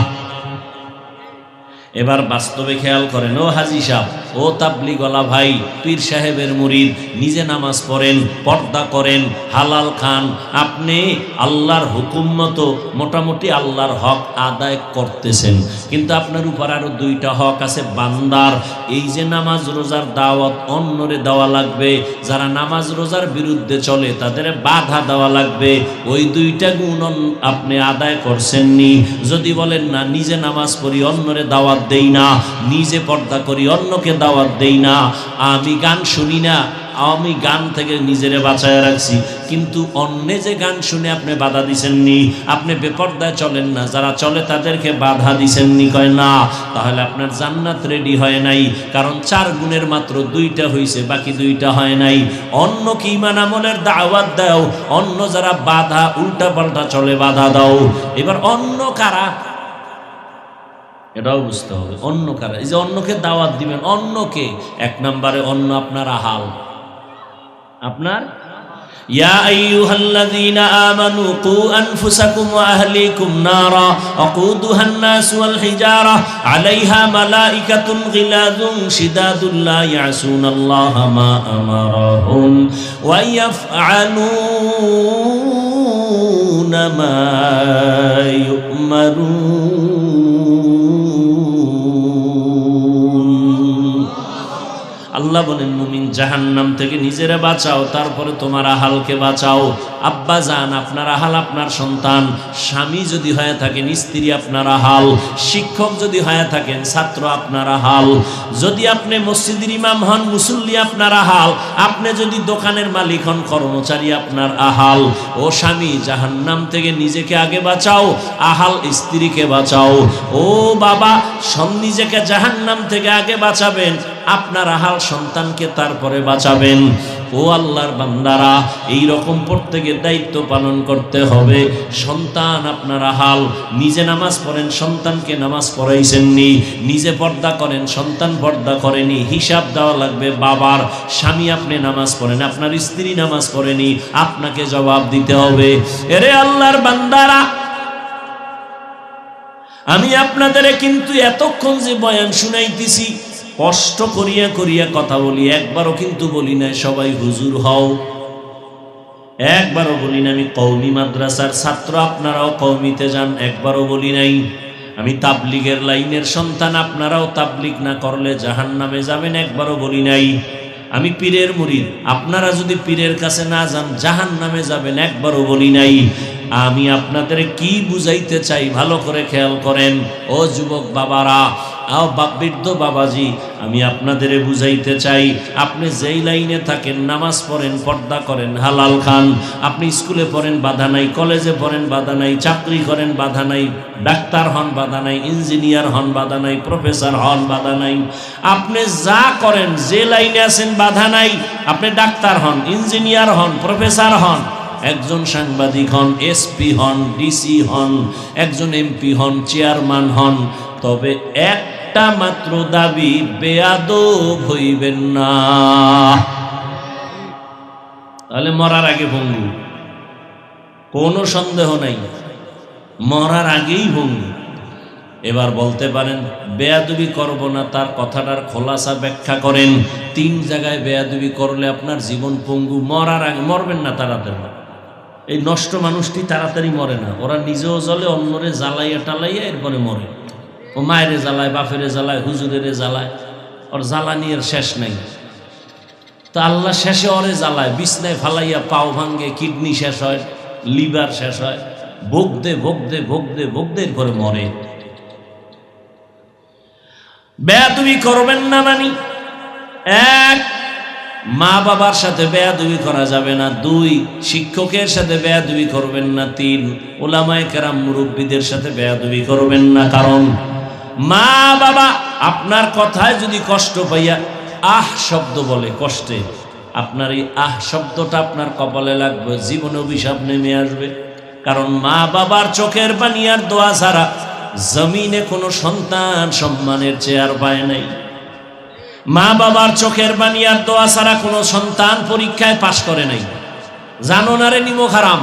এবার বাস্তবে খেয়াল করেন, ও হাজী সাহেব, ও তাবলিগওয়ালা ভাই, পীর সাহেবের মুরিদ, নিজে নামাজ পড়েন, পর্দা করেন, হালাল খান, আপনি আল্লাহর হুকুম মতো মোটামুটি আল্লাহর হক আদায় করতেছেন, কিন্তু আপনার উপর আরো 2টা হক আছে বান্দার। এই যে নামাজ রোজার দাওয়াত অন্যরে দেওয়া লাগবে, যারা নামাজ রোজার বিরুদ্ধে চলে তাদের বাধা দেওয়া লাগবে। ওই 2টা গুণ আপনি আদায় করছেননি। যদি বলেন না, নিজে নামাজ পড়ি অন্যরে দাওয়াত দেই না, নিজে পর্দা করি অন্যকে দাওয়াত দেই না, আমি গান শুনি না, আমি গান থেকে নিজেরে বাঁচায় রাখছি, কিন্তু অন্যে যে গান শুনে আপনি বাধা দিছেননি, আপনি বেপর্দায় চলেন না, যারা চলে তাদেরকে বাধা দিছেননি, কয় না, তাহলে আপনার জান্নাত রেডি হয় নাই। কারণ 4 গুণের মাত্র 2টা হয়েছে, বাকি 2টা হয় নাই। অন্যকে ঈমান আমলের দাওয়াত দাও, অন্য যারা বাধা উল্টা পাল্টা চলে বাধা দাও। এবার অন্য কারা, এটাও বুঝতে হবে। অন্য কারা? এই যে অন্যকে দাওয়াত দিবেন, অন্যকে 1 নম্বরে অন্য আপনার আহাল, আপনার ইয়া আইয়ুহাল্লাযীনা আমানু কু আনফুসাকুম ওয়া আহলিকুম নারা ওয়াকুদুহান নাস ওয়াল হিজারা আলাইহা মালাইকাতুন গিলাযুন শিদাদুন লা ইয়াসুনাল্লাহা মা আমারাহুম ওয়া ইয়াফআলুনা মা ইউমারুন। আল্লাহ বলেন, মুমিন জাহান্নাম থেকে নিজেরা বাঁচাও, তারপরে তোমার আহালকে বাঁচাও। আব্বা জান আপনার আহাল, আপনার সন্তান, স্বামী যদি হয়ে থাকেন স্ত্রী আপনার আহাল, শিক্ষক যদি হয়ে থাকেন ছাত্র আপনার আহাল, যদি আপনি মসজিদের ইমাম হন মুসল্লি আপনার আহাল, আপনি যদি দোকানের মালিক হন কর্মচারী আপনার আহাল। ও স্বামী, জাহান্নাম থেকে নিজেকে আগে বাঁচাও, আহাল স্ত্রীকে বাঁচাও। ও বাবা, নিজেকে জাহান্নাম থেকে আগে বাঁচাবেন, আপনার আহাল সন্তানকে তারপরে বাঁচাবেন। ও আল্লাহর বান্দারা, এই রকম প্রত্যেকের দায়িত্ব পালন করতে হবে। সন্তান আপনার আহাল, নিজে নামাজ পড়েন, সন্তানকে নামাজ পড়াইছেননি, নিজে পর্দা করেন, সন্তান পর্দা করেনি, হিসাব দেওয়া লাগবে বাবার। স্বামী আপনি নামাজ পড়েন, আপনার স্ত্রী নামাজ পড়েনি, আপনাকে জবাব দিতে হবে। এরে আল্লাহর বান্দারা, আমি আপনাদের কিন্তু এতক্ষণ যে বয়ান শুনাইতেছি, কষ্ট করিয়া করিয়া কথা বলি, একবারও কিন্তু বলি না সবাই হুজুর হও, একবারও বলি না আমি কওমি মাদ্রাসার ছাত্র আপনারাও কওমিতে যান, একবারও বলি নাই আমি তাবলিগের লাইনের সন্তান আপনারাও তাবলিগ না করলে জাহান্নামে যাবেন, একবারও বলি নাই আমি পীরের মুরিদ আপনারা যদি পীরের কাছে না যান জাহান্নামে যাবেন, একবারও বলি নাই। আমি আপনাদের কি বুঝাইতে চাই ভালো করে খেয়াল করেন। ও যুবক বাবারা, বৃদ্ধ বাবাজি, আমি আপনাদের বুঝাইতে চাই, আপনি যেই লাইনে থাকেন, নামাজ পড়েন, পর্দা করেন, হালাল খান, আপনি স্কুলে পড়েন বাধা নাই, কলেজে পড়েন বাধা নাই, চাকরি করেন বাধা নাই, ডাক্তার হন বাধা নাই, ইঞ্জিনিয়ার হন বাধা নাই, প্রফেসর হন বাধা নাই, আপনি যা করেন যে লাইনে আছেন বাধা নাই, আপনি ডাক্তার হন, ইঞ্জিনিয়ার হন, প্রফেসর হন, একজন সাংবাদিক হন, এসপি হন, ডিসি হন, একজন এমপি হন, চেয়ারম্যান হন, তবে একটা মাত্র দাবি, বেয়াদব হইবেন না। তাহলে মরার আগে ভঙ্গু, কোনো সন্দেহ নাই, মরার আগেই ভঙ্গু। এবার বলতে পারেন বেয়াদবি করব না, তার কথাটার খোলাসা ব্যাখ্যা করেন। 3 জায়গায় বেয়াদবি করলে আপনার জীবন পঙ্গু, মরার আগে মরবেন না তাড়াতাড়ি। এই নষ্ট মানুষটি তাড়াতাড়ি মরে না, ওরা নিজেও জ্বলে, অন্যরে জ্বালাইয়া টালাইয়া এরপরে মরে। ও মায়েরে জ্বালায়, বাপেরে জ্বালায়, হুজুরেরে জ্বালায়, ওর জ্বালানির শেষ নাই। তো আল্লাহ শেষে ওরে জ্বালায়, বিছনায় ফালাইয়া পাও ভাঙ্গে, কিডনি শেষ হয়, লিভার শেষ হয়, ভোগদে ভোগদে ভোগদে ভোগদে এরপরে মরে। বেয়াদবি করবেন না, মানি 1 মা বাবার সাথে বেয়াদবি করা যাবে না। 2, শিক্ষকের সাথে বেয়াদবি করবেন না। 3, ওলামায়ে কেরাম মুরব্বীদের সাথে বেয়াদবি করবেন না। কারণ মা বাবা আপনার কথায় যদি কষ্ট পাইয়া আহ শব্দ বলে কষ্টে, আপনার এই আহ শব্দটা আপনার কপালে লাগবে, জীবনে অভিশাপ নেমে আসবে। কারণ মা বাবার চোখের পানি আর দোয়া ছাড়া জমিনে কোনো সন্তান সম্মানের চেয়ার পায় নাই। মা বাবার চোখের পানি আর দোয়া ছাড়া কোনো সন্তান পরীক্ষায় পাশ করে নাই। জানো না রে নিমো খারাম,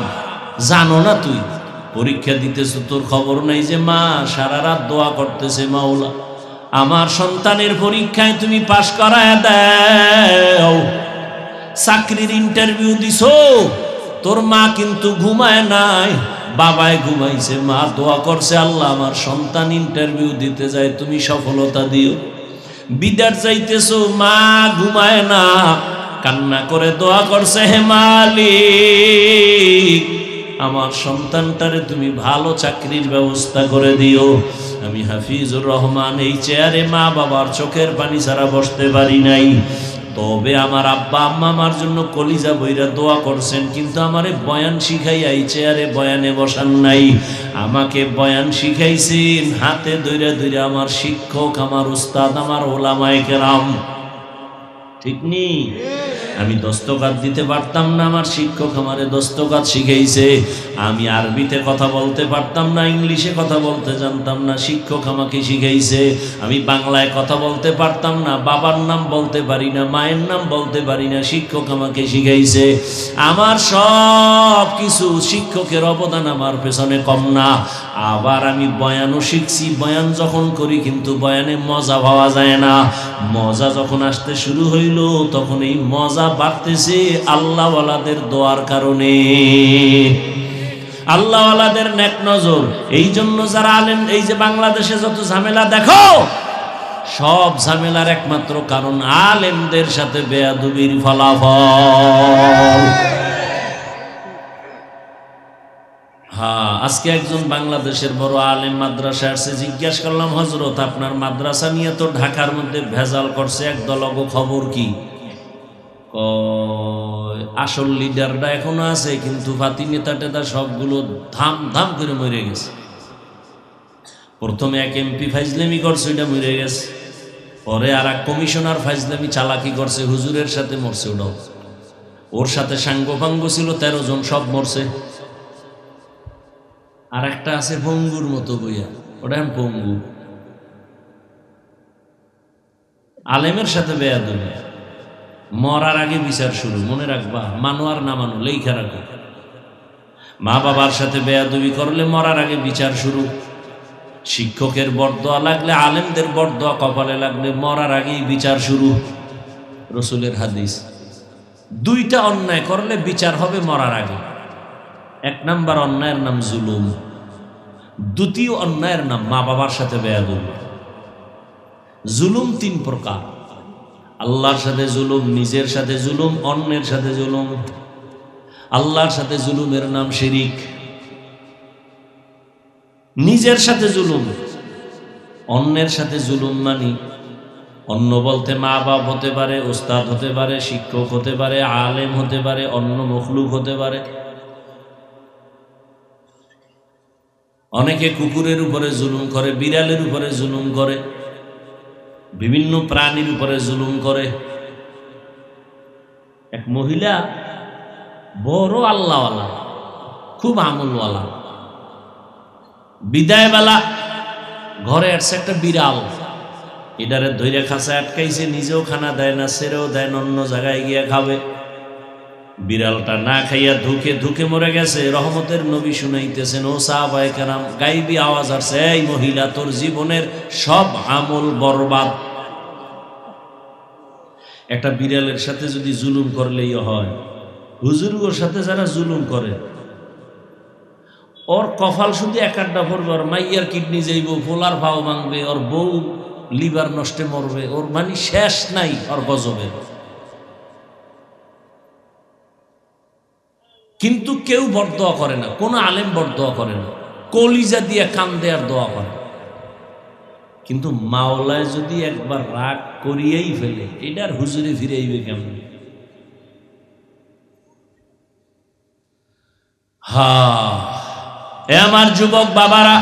জানো না তুই পরীক্ষা দিতেছ, তোর খবর নাই যে মা সারা রাত দোয়া করতেছে, মাওলা আমার সন্তানের পরীক্ষায় তুমি পাশ করায় দাও। চাকরির ইন্টারভিউ দিছো, তোর মা কিন্তু ঘুমায় নাই, বাবায় ঘুমাইছে, মা দোয়া করছে আল্লাহ আমার সন্তান ইন্টারভিউ দিতে যায় তুমি সফলতা দিও। বিদার যাইতেছো, মা ঘুমায় না, কান্না করে দোয়া করছে, হে মালিক আমার সন্তানটারে তুমি ভালো চাকরির ব্যবস্থা করে দিও। আমি হাফিজুর রহমান এই চেয়ারে মা বাবার চোখের পানি ছাড়া বসতে পারি নাই। তবে আমার আব্বা আম্মা আমার জন্য কলিজা বইরা দোয়া করছেন, কিন্তু আমারে বয়ান শিখাইয়া এই চেয়ারে বয়ানে বসান নাই। আমাকে বয়ান শিখাইছেন হাতে ধইরা ধইরা আমার শিক্ষক, আমার উস্তাদ, আমার ওলামায়ে কেরাম। ঠিক নি? আমি দস্তকাত দিতে পারতাম না, আমার শিক্ষক আমারে দস্তকাত শিখাইছে। আমি আরবিতে কথা বলতে পারতাম না, ইংলিশে কথা বলতে জানতাম না, শিক্ষক আমাকে শিখাইছে। আমি বাংলায় কথা বলতে পারতাম না, বাবার নাম বলতে পারি না, মায়ের নাম বলতে পারি না, শিক্ষক আমাকে শিখাইছে। আমার সব কিছু শিক্ষকের অবদান আমার পেছনে কম না। আবার আমি বয়ানও শিখছি, বয়ান যখন করি কিন্তু বয়ানে মজা পাওয়া যায় না। মজা যখন আসতে শুরু হইল তখন এই মজা বাড়তেছে আল্লাহওয়ালাদের দোয়ার কারণে, আল্লাহওয়ালাদের নেক নজর। এই জন্য যারা আলেম, এই যে বাংলাদেশে যত ঝামেলা দেখো, সব ঝামেলার একমাত্র কারণ আলেমদের সাথে বেয়াদবির ফলাফল। হ্যাঁ, আজকে একজন বাংলাদেশের বড় আলেম মাদ্রাসা আসছে, জিজ্ঞাসা করলাম হযরত আপনার মাদ্রাসা নিয়ে তো ঢাকার মধ্যে ভেজাল করছে একদল, খবর কি? আসল লিডারটা এখনো আছে, কিন্তু ফাতি নেতা টেতা সবগুলো ধাম ধাম করে মরে গেছে। প্রথমে এক এমপি ফাইজলামি করছে, ওইটা মরে গেছে। পরে আর এক কমিশনার ফাইজলামি চালাকি করছে, হুজুরের সাথে মরছে ওটাও। ওর সাথে সাঙ্গপাঙ্গ ছিল 13 জন, সব মরছে। আর একটা আছে পঙ্গুর মতো বইয়া, ওটা পঙ্গু। আলেমের সাথে বেয়াদবি, মরার আগে বিচার শুরু, মনে রাখবা। মানো আর না মানো লেখা রাখো। মা বাবার সাথে বেয়াদবি করলে মরার আগে বিচার শুরু। শিক্ষকের বরদোয়া লাগলে, আলেমদের বরদোয়া কপালে লাগলে মরার আগেই বিচার শুরু। রসুলের হাদিস। 2টা অন্যায় করলে বিচার হবে মরার আগে। 1 নাম্বার অন্যায়ের নাম জুলুম, 2য় অন্যায়ের নাম মা বাবার সাথে বেয়াদবি। জুলুম 3 প্রকার: আল্লাহর সাথে জুলুম, নিজের সাথে জুলুম, অন্যের সাথে জুলুম। আল্লাহর সাথে জুলুমের নাম শিরিক। নিজের সাথে জুলুম, অন্যের সাথে জুলুম মানি অন্য বলতে মা বাপ হতে পারে, উস্তাদ হতে পারে, শিক্ষক হতে পারে, আলেম হতে পারে, অন্য মখলুক হতে পারে। অনেকে কুকুরের উপরে জুলুম করে, বিড়ালের উপরে জুলুম করে, বিভিন্ন প্রাণীর উপরে জুলুম করে। এক মহিলা বড় আল্লাহওয়ালা, খুব আমলওয়ালা, বিদায় বেলা ঘরে আসছে একটা বিড়াল, এটারে ধৈর্য খাঁচায় আটকাইছে, নিজেও খানা দেয় না, ছেড়েও দেয় না, অন্য জায়গায় গিয়ে খাবে। বিড়ালটা না খাইয়া ধুকে ধুকে মরে গেছে। রহমতের নবী শুনাইতেছেন, ও সাহাবায়ে কেরাম, গাইবি আওয়াজ আসছে, এই মহিলা তোর জীবনের সব আমল বরবাদ। একটা বিড়ালের সাথে যদি জুলুম করলেই হয়, হুজুরের সাথে যারা জুলুম করে ওর কপাল শুধু 1-8টা পড়বে, ওর মাইয়ার কিডনি যাইব, পোলার ভাও ভাঙবে, ওর বউ লিভার নষ্টে মরবে, ওর মানে শেষ নাই ওর গজবে। কিন্তু কেউ বরদোয়া করে না, কোন আলেম বরদোয়া করে না, কলিজা দিয়ে কান্দে আর দোয়া করে। কিন্তু মাওলায় যদি একবার রাগ করিয়েই ফেলে, এটার হুজুরে ফিরে আইবে কেমন? হা, এ আমার যুবক বাবারা,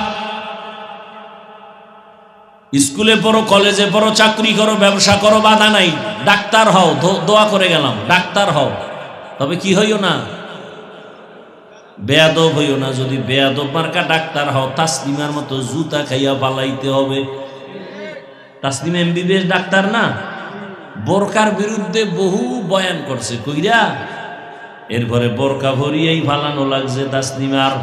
স্কুলে পড়ো, কলেজে পড়ো, চাকরি করো, ব্যবসা করো, বাধা নাই। ডাক্তার হও, দোয়া করে গেলাম, ডাক্তার হও। তবে কি হইও না, বেয়াদব হইও না। যদি বেয়াদব মার্কা ডাক্তার হও, তাসলিমার মতো জুতা খাইয়া পালাইতে হবে। তাসলিম এমবিবিএস ডাক্তার না, বোরকার বিরুদ্ধে বহু বয়ান করছে কইরা, এরপরে বোরকা ভরিয়েই ফালানো লাগছে তাসলিমার।